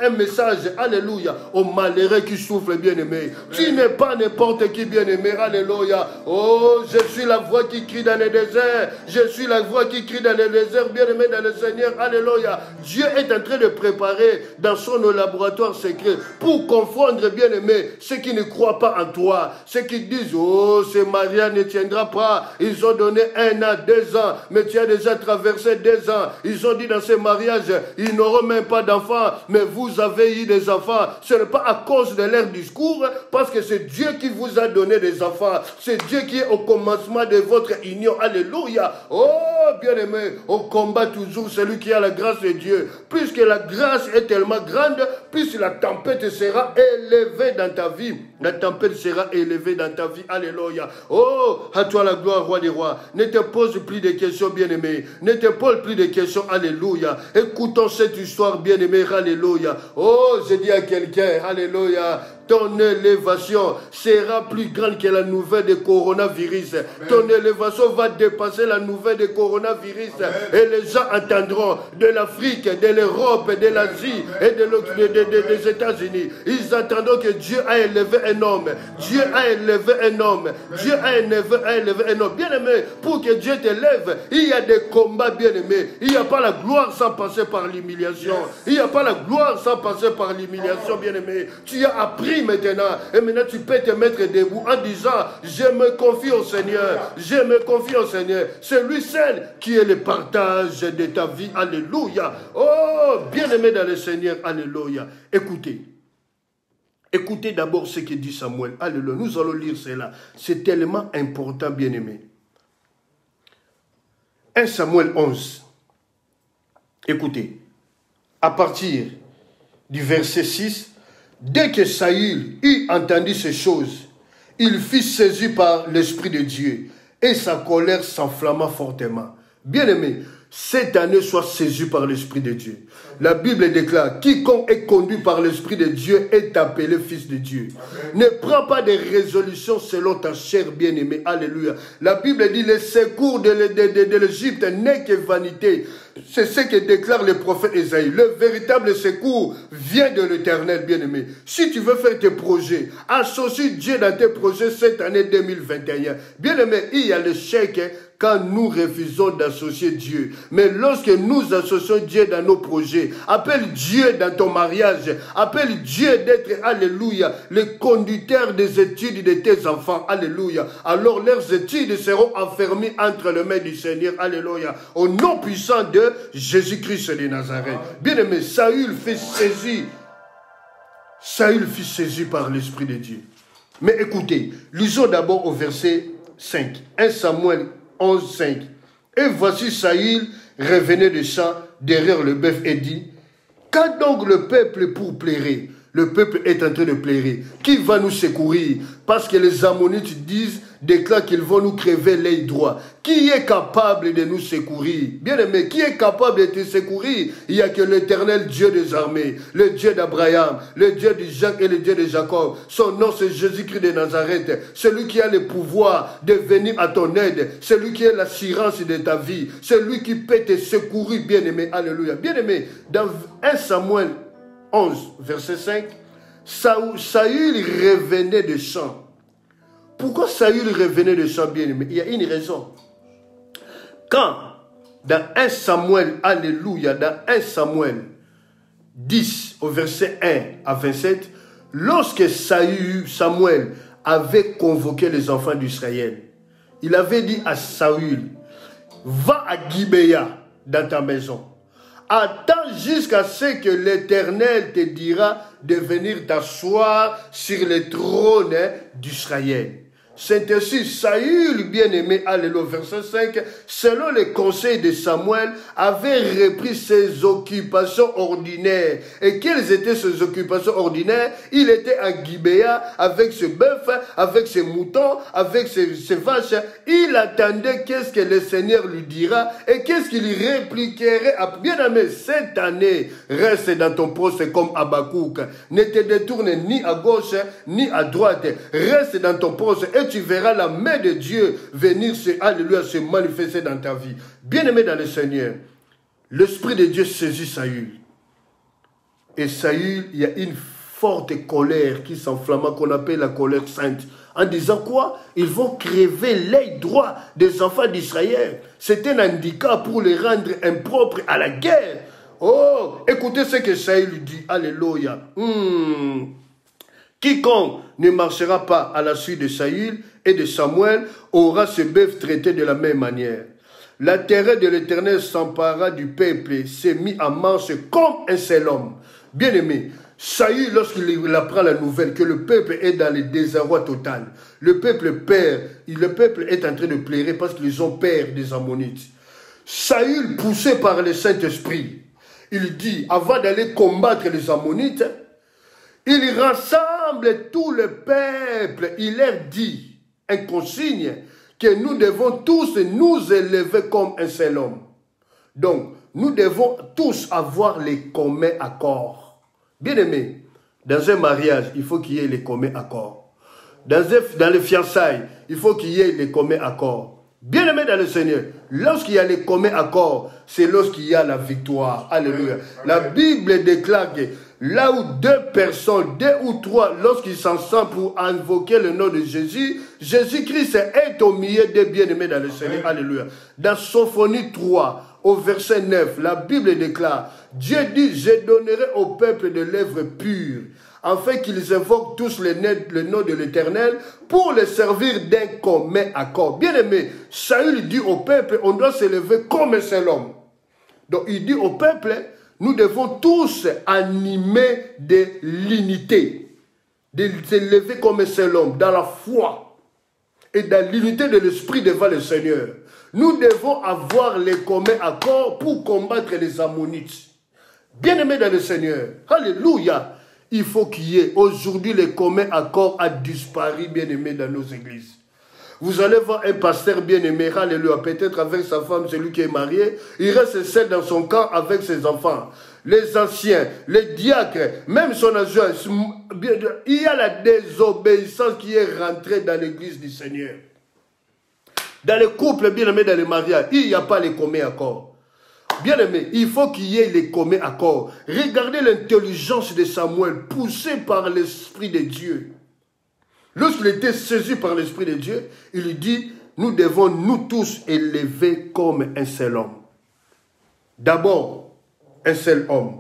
un message, alléluia, aux malheureux qui souffrent, bien-aimé. Tu n'es pas n'importe qui, bien-aimé, alléluia. Oh, je suis la voix qui crie dans le désert, je suis la voix qui crie pris dans le désert, bien-aimé dans le Seigneur, alléluia. Dieu est en train de préparer dans son laboratoire secret pour confondre, bien-aimé, ceux qui ne croient pas en toi, ceux qui disent, oh, ce mariage ne tiendra pas. Ils ont donné 1 an, 2 ans, mais tu as déjà traversé 2 ans. Ils ont dit dans ce mariage, ils n'auront même pas d'enfants, mais vous avez eu des enfants. Ce n'est pas à cause de leur discours, parce que c'est Dieu qui vous a donné des enfants. C'est Dieu qui est au commencement de votre union. Alléluia. Oh, bien-aimé, on combat toujours celui qui a la grâce de Dieu. Puisque la grâce est tellement grande, plus la tempête sera élevée dans ta vie. La tempête sera élevée dans ta vie. Alléluia. Oh, à toi la gloire, roi des rois. Ne te pose plus de questions, bien-aimé. Ne te pose plus de questions. Alléluia. Écoutons cette histoire, bien-aimé. Alléluia. Oh, je dis à quelqu'un, alléluia. Ton élévation sera plus grande que la nouvelle de coronavirus. Amen. Ton élévation va dépasser la nouvelle de coronavirus. Amen. Et les gens entendront de l'Afrique, de l'Europe, de l'Asie et des États-Unis. Ils entendront que Dieu a élevé un homme. Dieu a élevé un homme. Dieu a élevé un homme. Bien-aimé, pour que Dieu t'élève, il y a des combats, bien-aimé. Il n'y a pas la gloire sans passer par l'humiliation. Il n'y a pas la gloire sans passer par l'humiliation, bien-aimé. Tu as appris maintenant, et maintenant tu peux te mettre debout en disant, je me confie au Seigneur, je me confie au Seigneur. C'est lui seul qui est le partage de ta vie. Alléluia. Oh, bien-aimé dans le Seigneur, alléluia. Écoutez. Écoutez d'abord ce que dit Samuel. Alléluia. Nous allons lire cela. C'est tellement important, bien-aimé. 1 Samuel 11. Écoutez. À partir du verset 6, dès que Saül eut entendu ces choses, il fut saisi par l'Esprit de Dieu et sa colère s'enflamma fortement. Bien-aimé, cette année soit saisi par l'Esprit de Dieu. La Bible déclare, quiconque est conduit par l'Esprit de Dieu est appelé fils de Dieu. Amen. Ne prends pas de résolutions selon ta chair, bien-aimé. Alléluia. La Bible dit, le secours de l'Égypte n'est que vanité. C'est ce que déclare le prophète Ésaïe. Le véritable secours vient de l'Éternel, bien-aimé. Si tu veux faire tes projets, associe Dieu dans tes projets cette année 2021. Bien-aimé, il y a le chèque quand nous refusons d'associer Dieu. Mais lorsque nous associons Dieu dans nos projets, appelle Dieu dans ton mariage, appelle Dieu d'être, alléluia, le conducteur des études de tes enfants, alléluia. Alors leurs études seront enfermées entre les mains du Seigneur, alléluia. Au nom puissant de Jésus-Christ de Nazareth. Bien-aimé, Saül fut saisi par l'Esprit de Dieu. Mais écoutez, lisons d'abord au verset 5. 1 Samuel 11, 5. Et voici Saül revenait de champ derrière le bœuf et dit, quand donc le peuple pour plairer? Le peuple est en train de plairer. Qui va nous secourir? Parce que les Ammonites déclarent qu'ils vont nous crever l'œil droit. Qui est capable de nous secourir? Bien-aimé, qui est capable de te secourir? Il n'y a que l'Éternel Dieu des armées, le Dieu d'Abraham, le Dieu de Jacques et le Dieu de Jacob. Son nom c'est Jésus-Christ de Nazareth. Celui qui a le pouvoir de venir à ton aide. Celui qui est l'assurance de ta vie. Celui qui peut te secourir, bien-aimé. Alléluia. Bien-aimé, dans 1 Samuel 11, verset 5, Saül revenait de champ. Pourquoi Saül revenait de champ, bien-aimé? Il y a une raison. Quand, dans 1 Samuel, alléluia, dans 1 Samuel 10, au verset 1 à 27, lorsque Samuel avait convoqué les enfants d'Israël, il avait dit à Saül, va à Gibéa dans ta maison. Attends jusqu'à ce que l'Éternel te dira de venir t'asseoir sur le trône d'Israël. C'est ainsi, Saül, bien-aimé, alléluia, verset 5, selon les conseils de Samuel, avait repris ses occupations ordinaires. Et quelles étaient ses occupations ordinaires? Il était à Gibéa avec ses bœufs, avec ses moutons, avec ses vaches. Il attendait qu'est-ce que le Seigneur lui dira et qu'est-ce qu'il répliquerait. Bien-aimé, cette année, reste dans ton poste comme Habakkuk. Ne te détourne ni à gauche ni à droite. Reste dans ton poste et tu verras la main de Dieu venir se manifester dans ta vie. Bien-aimé dans le Seigneur, l'Esprit de Dieu saisit Saül. Et Saül, il y a une forte colère qui s'enflamma, qu'on appelle la colère sainte. En disant quoi? Ils vont crever l'œil droit des enfants d'Israël. C'est un handicap pour les rendre impropres à la guerre. Oh, écoutez ce que Saül dit. Alléluia. Quiconque ne marchera pas à la suite de Saül et de Samuel aura ce bœuf traité de la même manière. La terreur de l'Éternel s'empara du peuple et s'est mis en marche comme un seul homme. Bien-aimé, Saül, lorsqu'il apprend la nouvelle que le peuple est dans le désarroi total, le peuple perd, le peuple est en train de pleurer parce qu'ils ont peur des Ammonites. Saül, poussé par le Saint-Esprit, il dit, avant d'aller combattre les Ammonites, il rassemble tout le peuple, il leur dit, un consigne, que nous devons tous nous élever comme un seul homme. Donc, nous devons tous avoir les communs accords. Bien aimé, dans un mariage, il faut qu'il y ait les communs accords. Dans les fiançailles, il faut qu'il y ait les communs accords. Bien aimé dans le Seigneur, lorsqu'il y a les communs accords, c'est lorsqu'il y a la victoire. Alléluia. La Bible déclare que là où deux personnes, deux ou trois, lorsqu'ils s'ensemble pour invoquer le nom de Jésus, Jésus-Christ est au milieu des bien-aimés dans le Seigneur. Alléluia. Dans Sophonie 3, au verset 9, la Bible déclare, Dieu dit, je donnerai au peuple de lèvres pures, afin qu'ils invoquent tous le nom de l'Éternel pour le servir d'un commun accord. Bien-aimé, Saül dit au peuple, on doit s'élever comme un seul homme. Donc il dit au peuple, nous devons tous animer de l'unité, de s'élever comme un seul homme, dans la foi et dans l'unité de l'esprit devant le Seigneur. Nous devons avoir les communs accords pour combattre les Ammonites. Bien-aimés dans le Seigneur, alléluia. Il faut qu'il y ait, aujourd'hui, les communs accords a disparu, bien-aimés, dans nos églises. Vous allez voir un pasteur bien-aimé, alléluia, peut-être avec sa femme, celui qui est marié, il reste seul dans son camp avec ses enfants. Les anciens, les diacres, même son adjoint, il y a la désobéissance qui est rentrée dans l'église du Seigneur. Dans les couples, bien-aimés, dans les mariages, il n'y a pas les communs accords. Bien-aimé, il faut qu'il y ait les communs accords. Regardez l'intelligence de Samuel, poussé par l'Esprit de Dieu. Lorsqu'il était saisi par l'Esprit de Dieu, il dit, nous devons nous tous élever comme un seul homme. D'abord, un seul homme,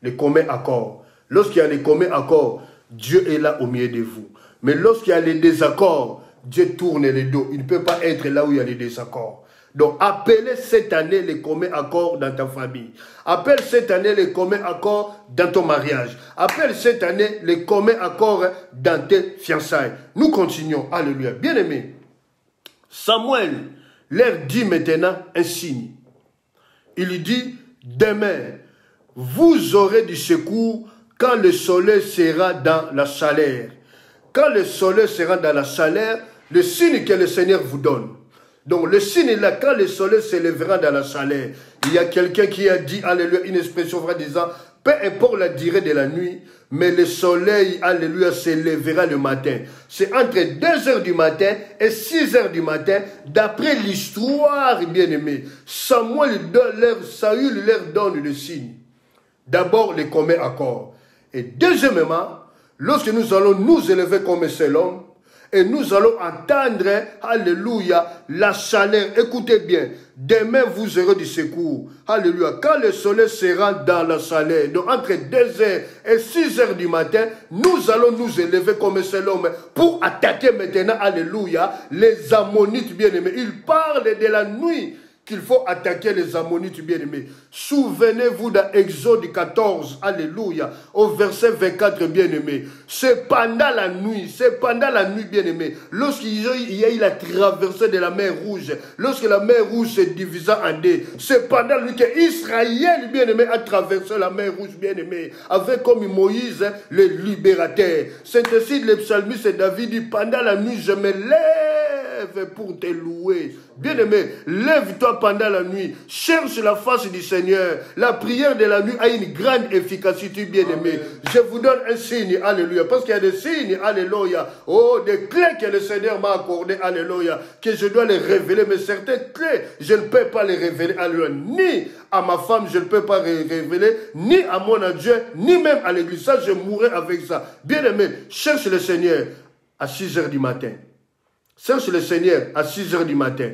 les communs accords. Lorsqu'il y a les communs accords, Dieu est là au milieu de vous. Mais lorsqu'il y a les désaccords, Dieu tourne le dos. Il ne peut pas être là où il y a les désaccords. Donc, appelez cette année les communs accords dans ta famille. Appelle cette année les communs accords dans ton mariage. Appelle cette année les communs accords dans tes fiançailles. Nous continuons. Alléluia. Bien-aimés, Samuel leur dit maintenant un signe. Il dit, demain, vous aurez du secours quand le soleil sera dans la chaleur. Quand le soleil sera dans la chaleur, le signe que le Seigneur vous donne. Donc le signe est là, quand le soleil s'élèvera dans la chaleur. Il y a quelqu'un qui a dit, alléluia, une expression vraie disant, peu importe la durée de la nuit, mais le soleil, alléluia, s'élèvera le matin. C'est entre 2 heures du matin et 6 heures du matin, d'après l'histoire, bien-aimé. Saül leur donne le signe. D'abord, les communs accords. Et deuxièmement, lorsque nous allons nous élever comme un seul homme, et nous allons entendre, alléluia, la chaleur. Écoutez bien, demain vous aurez du secours. Alléluia. Quand le soleil sera dans la chaleur, donc entre 2h et 6h du matin, nous allons nous élever comme un seul homme pour attaquer maintenant, alléluia, les Ammonites bien-aimés. Il parle de la nuit qu'il faut attaquer les Ammonites bien-aimés. Souvenez-vous dans Exode 14, alléluia, au verset 24 bien-aimés. C'est pendant la nuit bien-aimés, lorsqu'il y a eu la traversée de la mer Rouge, lorsque la mer Rouge se divisa en deux, c'est pendant la nuit que Israël bien-aimé a traversé la mer Rouge bien-aimé, avec comme Moïse le libérateur. C'est ainsi le psalmiste David dit, pendant la nuit je me lève pour te louer. Bien-aimé, lève-toi pendant la nuit, cherche la face du Seigneur. La prière de la nuit a une grande efficacité, bien-aimé. Je vous donne un signe, alléluia, parce qu'il y a des signes, alléluia, oh, des clés que le Seigneur m'a accordées, alléluia, que je dois les révéler, mais certaines clés, je ne peux pas les révéler, alléluia, ni à ma femme, je ne peux pas les révéler, ni à mon adjoint, ni même à l'église. Ça, je mourrai avec ça. Bien-aimé, cherche le Seigneur. à 6 h du matin. Cherche le Seigneur à 6 h du matin,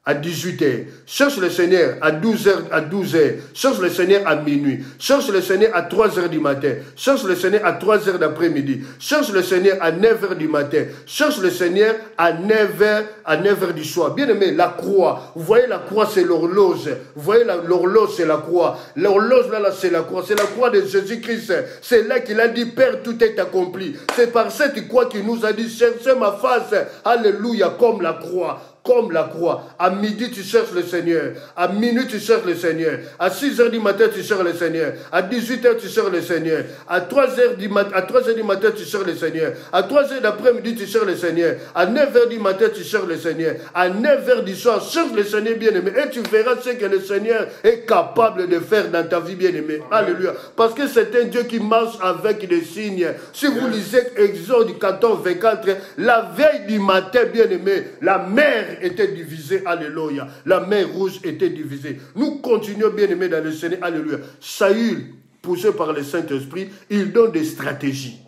à 18 h. Cherche le Seigneur à 12 h. Cherche le Seigneur à minuit. Cherche le Seigneur à 3 h du matin. Cherche le Seigneur à 3 h d'après-midi. Cherche le Seigneur à 9 h du matin. Cherche le Seigneur à 9 h du soir. Bien aimé, la croix. Vous voyez, la croix, c'est l'horloge. Vous voyez, l'horloge, c'est la croix. L'horloge, là, c'est la croix. C'est la croix de Jésus-Christ. C'est là qu'il a dit, Père, tout est accompli. C'est par cette croix qu'il nous a dit, cherchez ma face. Alléluia, comme la croix. Comme la croix. À midi, tu cherches le Seigneur. À minuit, tu cherches le Seigneur. À 6 h du matin, tu cherches le Seigneur. À 18 h, tu cherches le Seigneur. À 3 h du matin, tu cherches le Seigneur. À 3 h d'après-midi, tu cherches le Seigneur. À 9 h du matin, tu cherches le Seigneur. À 9 h du soir, cherche le Seigneur bien-aimé. Et tu verras ce que le Seigneur est capable de faire dans ta vie bien-aimé. Alléluia. Parce que c'est un Dieu qui marche avec des signes. Si vous lisez Exode 14, 24, la veille du matin, bien-aimé, la mer était divisée, alléluia. La mer rouge était divisée. Nous continuons bien aimés dans le Seigneur, alléluia. Saül, poussé par le Saint-Esprit, il donne des stratégies.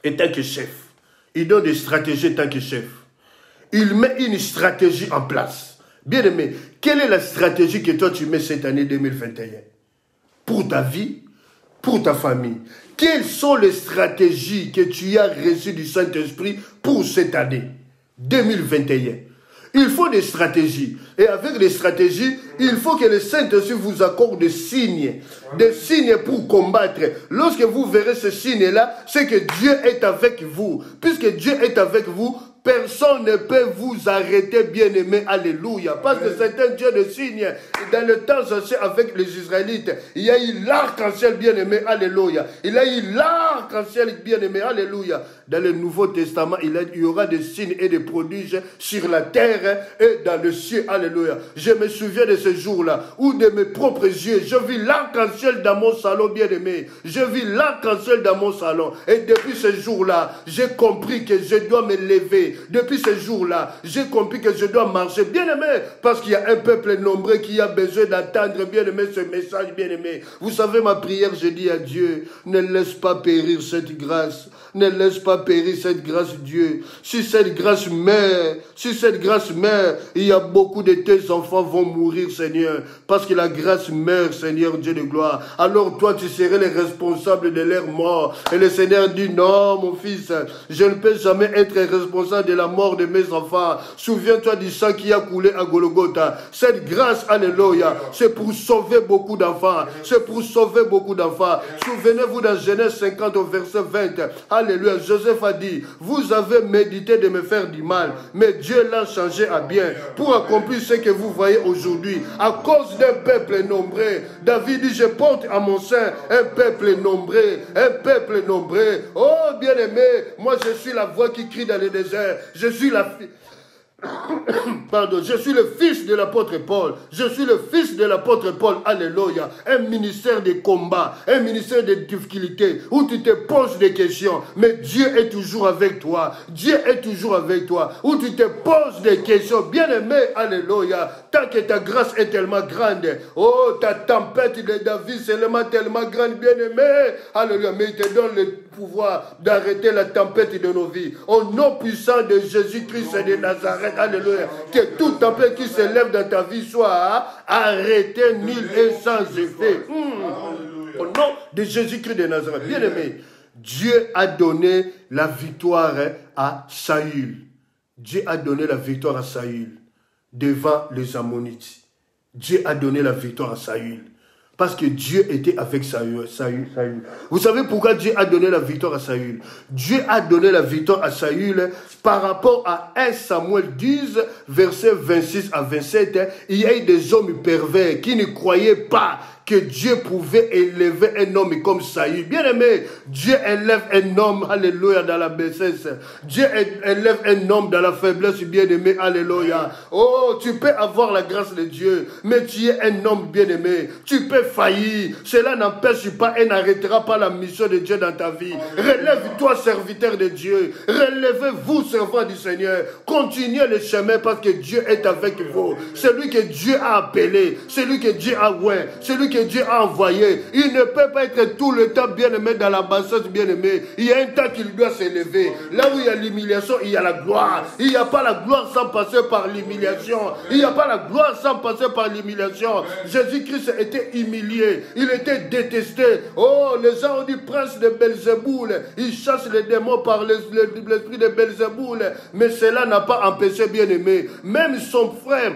Et tant que chef, il donne des stratégies tant que chef. Il met une stratégie en place. Bien aimé, quelle est la stratégie que toi tu mets cette année 2021? Pour ta vie, pour ta famille. Quelles sont les stratégies que tu as reçues du Saint-Esprit pour cette année 2021? Il faut des stratégies. Et avec les stratégies, il faut que le Saint-Esprit vous accorde des signes pour combattre. Lorsque vous verrez ce signe-là, c'est que Dieu est avec vous. Puisque Dieu est avec vous, personne ne peut vous arrêter, bien-aimé. Alléluia. Parce que c'est un Dieu de signes. Et dans le temps ancien avec les Israélites, il y a eu l'arc-en-ciel, bien-aimé. Alléluia. Il y a eu l'arc-en-ciel, bien-aimé. Alléluia. Dans le Nouveau Testament, il y aura des signes et des prodiges sur la terre et dans le ciel. Alléluia. Je me souviens de ce jour-là où de mes propres yeux, je vis l'arc-en-ciel dans mon salon, bien-aimé. Je vis l'arc-en-ciel dans mon salon. Et depuis ce jour-là, j'ai compris que je dois me lever. Depuis ce jour-là, j'ai compris que je dois marcher, bien-aimé, parce qu'il y a un peuple nombreux qui a besoin d'entendre, bien-aimé, ce message, bien-aimé. Vous savez, ma prière, je dis à Dieu, ne laisse pas périr cette grâce. Ne laisse pas périr cette grâce, Dieu. Si cette grâce meurt, il y a beaucoup de tes enfants vont mourir, Seigneur, parce que la grâce meurt, Seigneur Dieu de gloire. Alors toi, tu serais le responsable de leur mort. Et le Seigneur dit, non, mon fils, je ne peux jamais être responsable de la mort de mes enfants. Souviens-toi du sang qui a coulé à Golgotha. Cette grâce, alléluia, c'est pour sauver beaucoup d'enfants. C'est pour sauver beaucoup d'enfants. Souvenez-vous dans Genèse 50 au verset 20. Alléluia, Joseph a dit, vous avez médité de me faire du mal, mais Dieu l'a changé à bien pour accomplir ce que vous voyez aujourd'hui. À cause d'un peuple nombreux, David dit, je porte à mon sein un peuple nombreux, un peuple nombreux. Oh bien-aimé, moi je suis la voix qui crie dans le désert. Je suis la fille. Pardon, je suis le fils de l'apôtre Paul. Je suis le fils de l'apôtre Paul. Alléluia. Un ministère de combat, un ministère de difficulté où tu te poses des questions, mais Dieu est toujours avec toi. Dieu est toujours avec toi. Où tu te poses des questions, bien-aimé. Alléluia. Tant que ta grâce est tellement grande. Oh, ta tempête de David c'est tellement grande, bien-aimé. Alléluia. Mais il te donne le pouvoir d'arrêter la tempête de nos vies. Au nom puissant de Jésus-Christ de Nazareth. Alléluia. Que toute tempête qui se lève dans ta vie soit arrêtée, nulle et sans effet. Au nom de Jésus-Christ de Nazareth. Bien-aimé, Dieu a donné la victoire à Saül. Dieu a donné la victoire à Saül devant les Ammonites. Dieu a donné la victoire à Saül. Parce que Dieu était avec Saül. Vous savez pourquoi Dieu a donné la victoire à Saül? Dieu a donné la victoire à Saül par rapport à 1 Samuel 10, versets 26 à 27. Il y a eu des hommes pervers qui ne croyaient pas que Dieu pouvait élever un homme comme Saül. Bien aimé, Dieu élève un homme, alléluia, dans la bassesse. Dieu élève un homme dans la faiblesse, bien aimé, alléluia. Oh, tu peux avoir la grâce de Dieu, mais tu es un homme bien aimé. Tu peux faillir. Cela n'empêche pas et n'arrêtera pas la mission de Dieu dans ta vie. Relève-toi, serviteur de Dieu. Relevez-vous, servants du Seigneur. Continuez le chemin parce que Dieu est avec vous. Celui que Dieu a appelé, celui que Dieu a oint, celui que que Dieu a envoyé. Il ne peut pas être tout le temps bien-aimé dans la bassesse bien-aimé. Il y a un temps qu'il doit s'élever. Là où il y a l'humiliation, il y a la gloire. Il n'y a pas la gloire sans passer par l'humiliation. Il n'y a pas la gloire sans passer par l'humiliation. Jésus-Christ était humilié. Il était détesté. Oh, les gens ont dit prince de Belzéboul. Il chasse les démons par l'esprit de Belzéboul. Mais cela n'a pas empêché bien-aimé. Même son frère,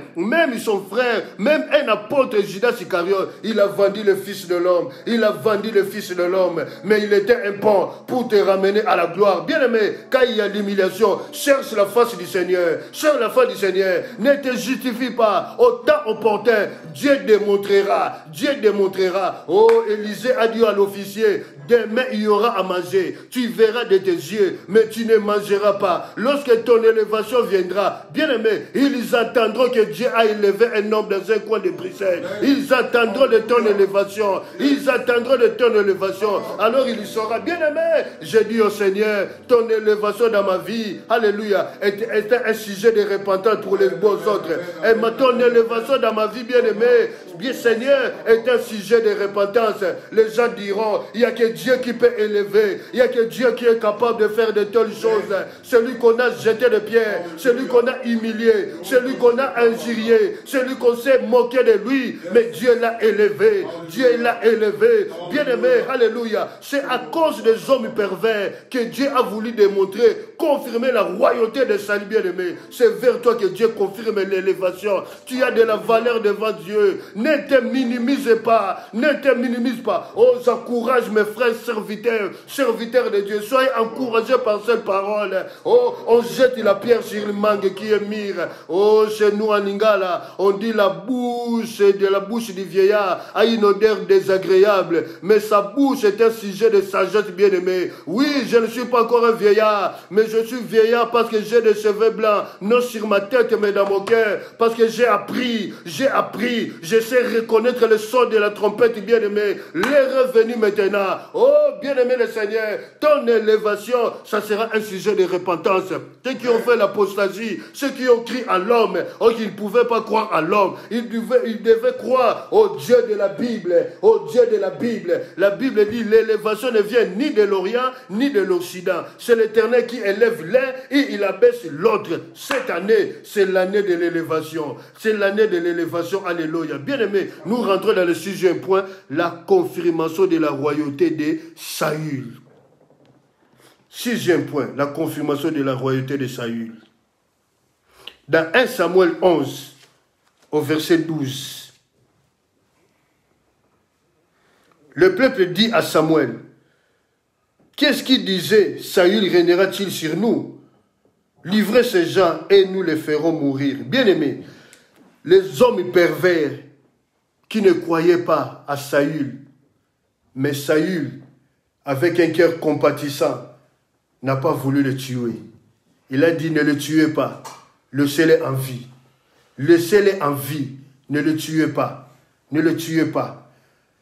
même un apôtre Judas Iscariote, il a vendu le Fils de l'homme. Il a vendu le Fils de l'homme. Mais il était un pont pour te ramener à la gloire. Bien-aimé, quand il y a l'humiliation, cherche la face du Seigneur. Cherche la face du Seigneur. Ne te justifie pas. Au temps opportun, Dieu démontrera. Dieu démontrera. Oh, Élisée a dit à l'officier, demain il y aura à manger. Tu verras de tes yeux, mais tu ne mangeras pas. Lorsque ton élévation viendra, bien-aimé, ils attendront que Dieu a élevé un homme dans un coin de Bruxelles. Ils attendront de ton élévation. Ils attendront de ton élévation. Alors il y sera. Bien-aimé, j'ai dit au Seigneur, ton élévation dans ma vie, alléluia, était un sujet de repentance pour les beaux autres. Et ton élévation dans ma vie, bien-aimé, bien Seigneur, est un sujet de repentance. Les gens diront, il n'y a que Dieu qui peut élever. Il n'y a que Dieu qui est capable de faire de telles choses. Celui qu'on a jeté de pierre, celui qu'on a humilié, celui qu'on a injurié, celui qu'on s'est moqué de lui, mais Dieu l'a élevé. Dieu l'a élevé. Bien-aimé, alléluia. C'est à cause des hommes pervers que Dieu a voulu démontrer, confirmer la royauté de salut, bien-aimé. C'est vers toi que Dieu confirme l'élévation. Tu as de la valeur devant Dieu. Ne te minimise pas. Ne te minimise pas. Oh, j'encourage mes frères serviteurs de Dieu. Soyez encouragés par cette parole. Oh, on jette la pierre sur le mangue qui est mire. Oh, chez nous en Lingala, on dit la bouche du vieillard a une odeur désagréable. Mais sa bouche est un sujet de sagesse, bien-aimé. Oui, je ne suis pas encore un vieillard, mais je suis vieillard parce que j'ai des cheveux blancs, non sur ma tête, mais dans mon cœur. Parce que j'ai appris, je sais reconnaître le son de la trompette, bien-aimé. L'heure est venue maintenant. Oh, bien-aimé le Seigneur, ton élévation, ça sera un sujet de repentance. Ceux qui ont fait l'apostasie, ceux qui ont crié à l'homme, oh, qu'ils ne pouvaient pas croire à l'homme. Ils devaient croire au Dieu de la Bible, au Dieu de la Bible. La Bible dit, l'élévation ne vient ni de l'Orient, ni de l'Occident. C'est l'Éternel qui élève l'un et il abaisse l'autre. Cette année, c'est l'année de l'élévation. C'est l'année de l'élévation. Alléluia. Bien-aimés, nous rentrons dans le 6e point, la confirmation de la royauté de Saül. 6e point, la confirmation de la royauté de Saül. Dans 1 Samuel 11, au verset 12, le peuple dit à Samuel, qu'est-ce qu'il disait? Saül régnera-t-il sur nous? Livrez ces gens et nous les ferons mourir. Bien-aimés, les hommes pervers qui ne croyaient pas à Saül, mais Saül, avec un cœur compatissant, n'a pas voulu le tuer. Il a dit, ne le tuez pas, laissez-le en vie. Laissez-le en vie, ne le tuez pas. Ne le tuez pas.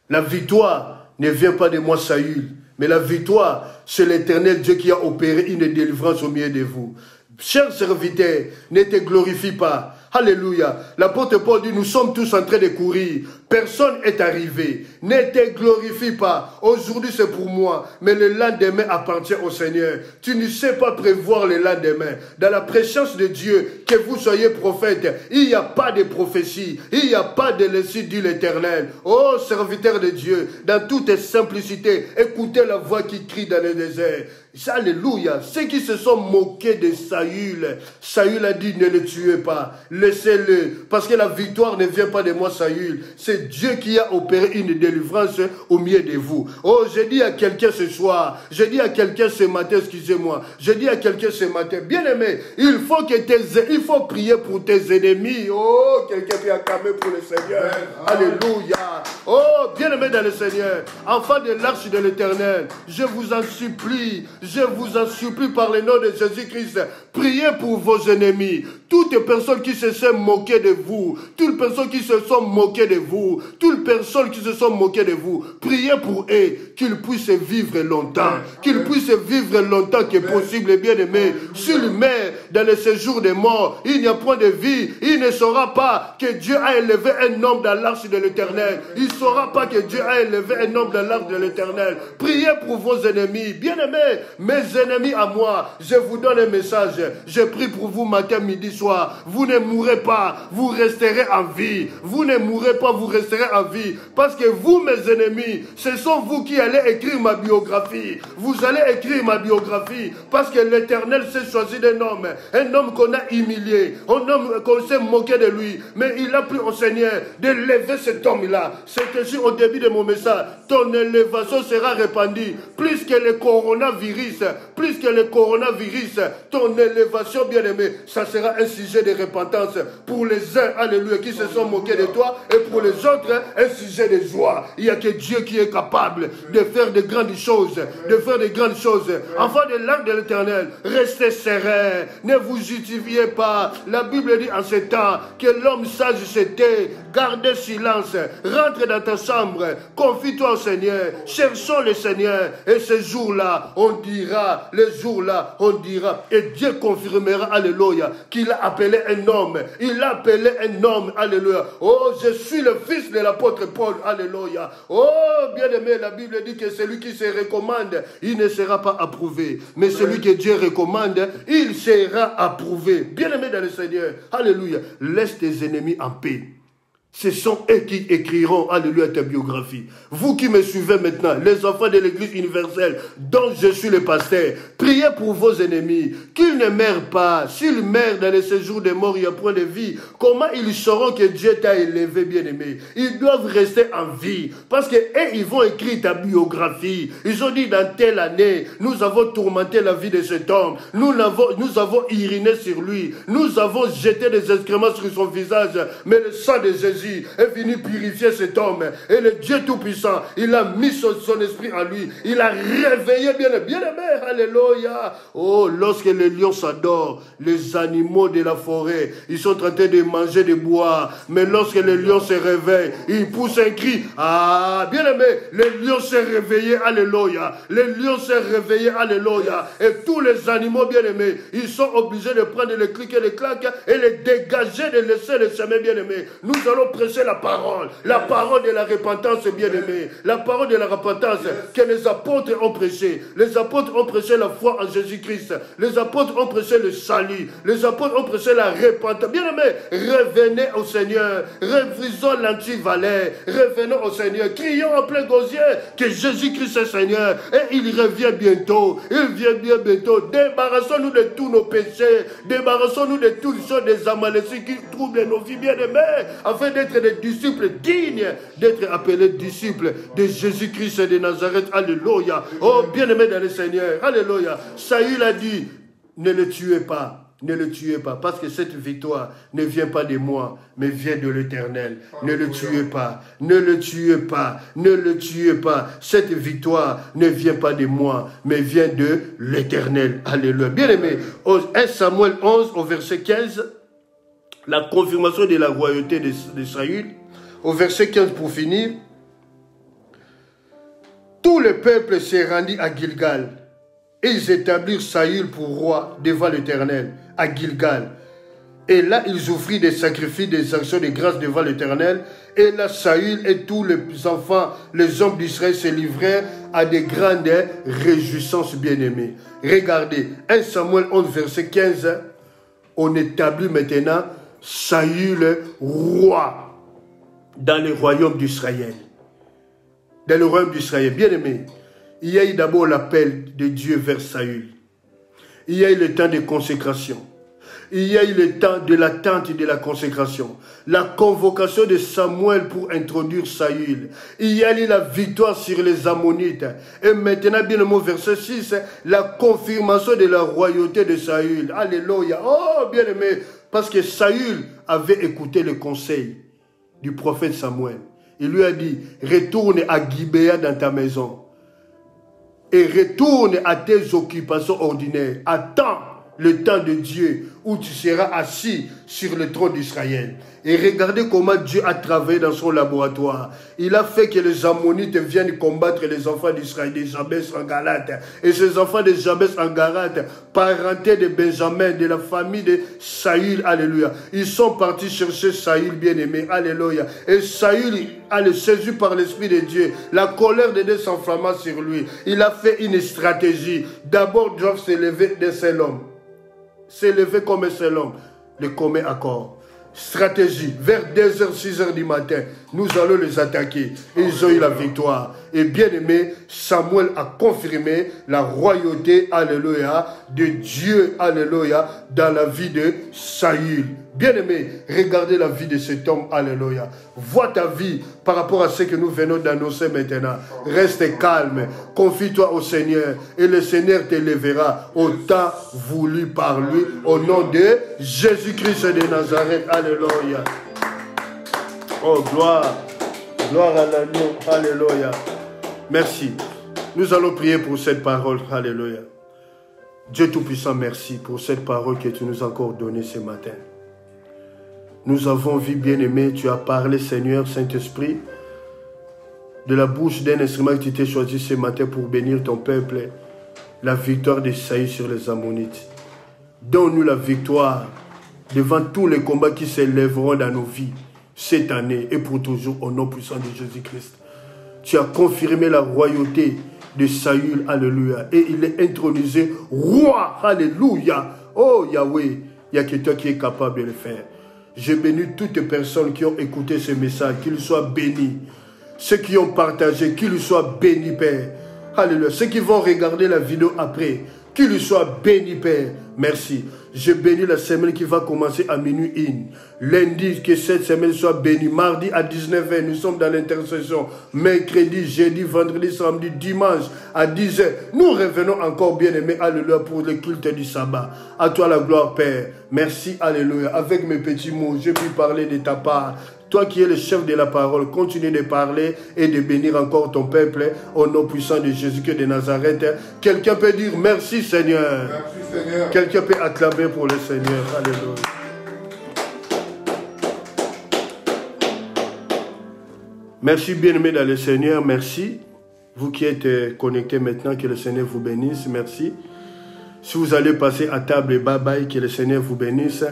La victoire ne vient pas de moi, Saül, mais la victoire, c'est l'Éternel Dieu qui a opéré une délivrance au milieu de vous. Chers serviteurs, ne te glorifie pas. Alléluia. L'apôtre Paul dit, nous sommes tous en train de courir. Personne n'est arrivé. Ne te glorifie pas. Aujourd'hui c'est pour moi, mais le lendemain appartient au Seigneur. Tu ne sais pas prévoir le lendemain. Dans la présence de Dieu, que vous soyez prophète, il n'y a pas de prophétie. Il n'y a pas de laisser, dit l'Éternel. Oh, serviteur de Dieu, dans toute simplicité, écoutez la voix qui crie dans le désert. Alléluia. Ceux qui se sont moqués de Saül, Saül a dit, ne le tuez pas. Laissez-le. Parce que la victoire ne vient pas de moi, Saül. C'est Dieu qui a opéré une délivrance au milieu de vous. Oh, je dis à quelqu'un ce soir, je dis à quelqu'un ce matin, excusez-moi, je dis à quelqu'un ce matin, bien-aimé, il faut prier pour tes ennemis. Oh, quelqu'un peut acclamer pour le Seigneur. Alléluia. Oh, bien-aimé dans le Seigneur, enfant de l'arche de l'Éternel, je vous en supplie par le nom de Jésus-Christ, priez pour vos ennemis. Toutes les personnes qui se se sont moqués de vous, toutes les personnes qui se sont moquées de vous, toutes les personnes qui se sont moquées de vous, priez pour eux, qu'ils puissent vivre longtemps, qu'ils puissent vivre longtemps que possible, bien-aimé. S'il meurt dans le séjour des morts, il n'y a point de vie, il ne saura pas que Dieu a élevé un homme dans l'arche de l'Éternel. Il ne saura pas que Dieu a élevé un homme dans l'arche de l'Éternel. Priez pour vos ennemis, bien-aimés, mes ennemis à moi, je vous donne un message. Je prie pour vous matin, midi, soir. Vous ne mourrez pas, vous resterez en vie. Vous ne mourrez pas, vous resterez en vie. Parce que vous, mes ennemis, ce sont vous qui allez écrire ma biographie. Vous allez écrire ma biographie. Parce que l'Éternel s'est choisi d'un homme. Un homme qu'on a humilié. Un homme qu'on s'est moqué de lui. Mais il a pris au Seigneur de lever cet homme-là. C'est ainsi au début de mon message. Ton élévation sera répandue. Plus que le coronavirus. Plus que le coronavirus. Ton élévation, bien-aimé, ça sera un sujet de repentance pour les uns, alléluia, qui se sont moqués de toi, et pour les autres, un sujet de joie. Il n'y a que Dieu qui est capable de faire de grandes choses, de faire de grandes choses. Enfants de l'arc de l'Éternel, restez sereins, ne vous justifiez pas. La Bible dit en ce temps que l'homme sage se tait, gardez silence, rentre dans ta chambre, confie-toi au Seigneur, cherchons le Seigneur, et ce jour-là, on dira, le jour-là, on dira, et Dieu confirmera, alléluia, qu'il a appelé un homme. Il a appelé un homme, alléluia. Oh, je suis le fils de l'apôtre Paul, alléluia. Oh, bien-aimé, la Bible dit que celui qui se recommande, il ne sera pas approuvé. Mais celui que Dieu recommande, il sera approuvé. Bien-aimé dans le Seigneur, alléluia. Laisse tes ennemis en paix. Ce sont eux qui écriront, alléluia, ta biographie. Vous qui me suivez maintenant, les enfants de l'Église universelle, dont je suis le pasteur, priez pour vos ennemis, qu'ils ne meurent pas. S'ils meurent dans les séjours des morts, il n'y a point de vie. Comment ils sauront que Dieu t'a élevé, bien-aimé? Ils doivent rester en vie, parce que eux, ils vont écrire ta biographie. Ils ont dit, dans telle année, nous avons tourmenté la vie de cet homme, nous avons uriné sur lui, nous avons jeté des excréments sur son visage, mais le sang de Jésus est venu purifier cet homme. Et le Dieu Tout-Puissant, il a mis son esprit en lui. Il a réveillé bien-aimé. Alléluia. Oh, lorsque les lions s'adorent, les animaux de la forêt, ils sont en train de manger, de boire. Mais lorsque les lions se réveillent, ils poussent un cri. Ah, bien-aimé, les lions s'est réveillé. Alléluia. Les lions s'est réveillé. Alléluia. Et tous les animaux, bien-aimés, ils sont obligés de prendre les clics et les claques et les dégager, de laisser le chemin, bien-aimé. Nous allons prêcher la parole de la repentance, bien-aimé, la parole de la repentance que les apôtres ont prêché. Les apôtres ont prêché la foi en Jésus-Christ. Les apôtres ont prêché le salut. Les apôtres ont prêché la repentance. Bien-aimé, revenez au Seigneur. Refusons l'anti-valais. Revenons au Seigneur. Crions en plein gosier que Jésus-Christ est Seigneur. Et il revient bientôt. Il vient bien bientôt. Débarrassons-nous de tous nos péchés. Débarrassons-nous de toutes les choses des Amalécites qui troublent nos vies, bien-aimés, afin d'être des disciples dignes, d'être appelés disciples de Jésus-Christ de Nazareth. Alléluia. Oh, bien-aimé dans le Seigneur. Alléluia. Saül a dit, ne le tuez pas. Ne le tuez pas, parce que cette victoire ne vient pas de moi, mais vient de l'Éternel. Ne le tuez pas, ne le tuez pas, ne le tuez pas. Cette victoire ne vient pas de moi, mais vient de l'Éternel. Alléluia. Bien-aimé, 1 Samuel 11, au verset 15, la confirmation de la royauté de Saül. Au verset 15 pour finir, tout le peuple s'est rendu à Gilgal et ils établirent Saül pour roi devant l'Éternel à Gilgal. Et là, ils offrirent des sacrifices, des actions de grâce devant l'Éternel. Et là, Saül et tous les enfants, les hommes d'Israël se livrèrent à des grandes réjouissances, bien-aimées. Regardez, 1 Samuel 11, verset 15, on établit maintenant Saül roi dans le royaume d'Israël. Dans le royaume d'Israël, bien-aimé, il y a eu d'abord l'appel de Dieu vers Saül. Il y a eu le temps de consécration. Il y a eu le temps de l'attente de la consécration. La convocation de Samuel pour introduire Saül. Il y a eu la victoire sur les Ammonites. Et maintenant, bien le mot verset 6, la confirmation de la royauté de Saül. Alléluia. Oh, bien-aimé, parce que Saül avait écouté le conseil du prophète Samuel. Il lui a dit, retourne à Gibéa dans ta maison. Et retourne à tes occupations ordinaires. Attends le temps de Dieu, où tu seras assis sur le trône d'Israël. Et regardez comment Dieu a travaillé dans son laboratoire. Il a fait que les Ammonites viennent combattre les enfants d'Israël, des Jabès en Galate. Et ces enfants de Jabès en Galate, parentés de Benjamin, de la famille de Saül, alléluia. Ils sont partis chercher Saül bien-aimé, alléluia. Et Saül, saisi par l'Esprit de Dieu, la colère de Dieu s'enflamma sur lui. Il a fait une stratégie. D'abord, ils doivent s'élever d'un seul homme. S'élever comme un seul homme. Le commun accord. Stratégie, vers 2h, 6h du matin, nous allons les attaquer. Et ils ont eu la victoire. Et bien aimé, Samuel a confirmé la royauté, alléluia, de Dieu, alléluia, dans la vie de Saül. Bien aimé, regardez la vie de cet homme, alléluia. Vois ta vie par rapport à ce que nous venons d'annoncer maintenant. Reste calme, confie-toi au Seigneur et le Seigneur t'élèvera au temps voulu par lui, au nom de Jésus-Christ de Nazareth, alléluia. Oh, gloire, gloire à l'agneau, alléluia. Merci. Nous allons prier pour cette parole, alléluia. Dieu Tout-Puissant, merci pour cette parole que tu nous as encore donnée ce matin. Nous avons vu, bien-aimé, tu as parlé, Seigneur, Saint-Esprit, de la bouche d'un instrument que tu t'es choisi ce matin pour bénir ton peuple, la victoire de Saül sur les Ammonites. Donne-nous la victoire devant tous les combats qui s'élèveront dans nos vies cette année et pour toujours au nom puissant de Jésus-Christ. Tu as confirmé la royauté de Saül, alléluia, et il est intronisé roi, alléluia. Oh Yahweh, il n'y a que toi qui es capable de le faire. Je bénis toutes les personnes qui ont écouté ce message, qu'ils soient bénis. Ceux qui ont partagé, qu'ils soient bénis, Père. Alléluia. Ceux qui vont regarder la vidéo après, qu'ils soient bénis, Père. Merci. Je bénis la semaine qui va commencer à minuit 1. Lundi, que cette semaine soit bénie. Mardi à 19h, nous sommes dans l'intercession. Mercredi, jeudi, vendredi, samedi, dimanche à 10h. Nous revenons encore, bien-aimés, alléluia, pour le culte du sabbat. À toi la gloire, Père. Merci, alléluia. Avec mes petits mots, je puis parler de ta part. Toi qui es le chef de la parole, continue de parler et de bénir encore ton peuple au nom puissant de Jésus-Christ de Nazareth. Quelqu'un peut dire merci Seigneur. Merci Seigneur. Quelqu'un peut acclamer pour le Seigneur. Alléluia. Merci bien-aimés dans le Seigneur. Merci. Vous qui êtes connectés maintenant, que le Seigneur vous bénisse. Merci. Si vous allez passer à table, bye bye, que le Seigneur vous bénisse.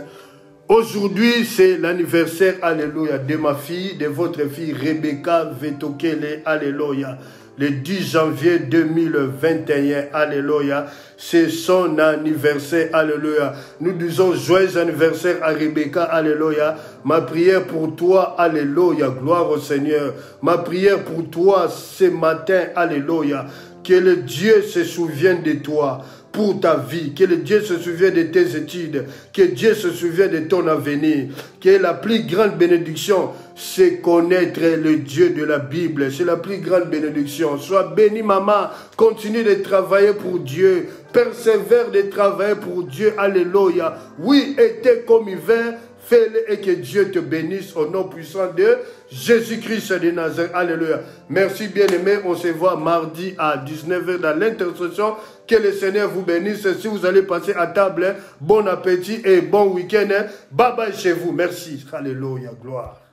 Aujourd'hui, c'est l'anniversaire, alléluia, de ma fille, de votre fille Rebecca Vetokele, alléluia. Le 10 janvier 2021, alléluia, c'est son anniversaire, alléluia. Nous disons joyeux anniversaire à Rebecca, alléluia. Ma prière pour toi, alléluia, gloire au Seigneur. Ma prière pour toi ce matin, alléluia, que le Dieu se souvienne de toi. Pour ta vie, que le Dieu se souvienne de tes études, que Dieu se souvienne de ton avenir, que la plus grande bénédiction, c'est connaître le Dieu de la Bible, c'est la plus grande bénédiction. Sois béni maman, continue de travailler pour Dieu, persévère de travailler pour Dieu, alléluia. Oui, été comme hiver, fais-le et que Dieu te bénisse au nom puissant de Jésus-Christ de Nazareth. Alléluia. Merci bien-aimés. On se voit mardi à 19h dans l'intercession. Que le Seigneur vous bénisse. Si vous allez passer à table, bon appétit et bon week-end. Bye bye chez vous. Merci. Alléluia. Gloire.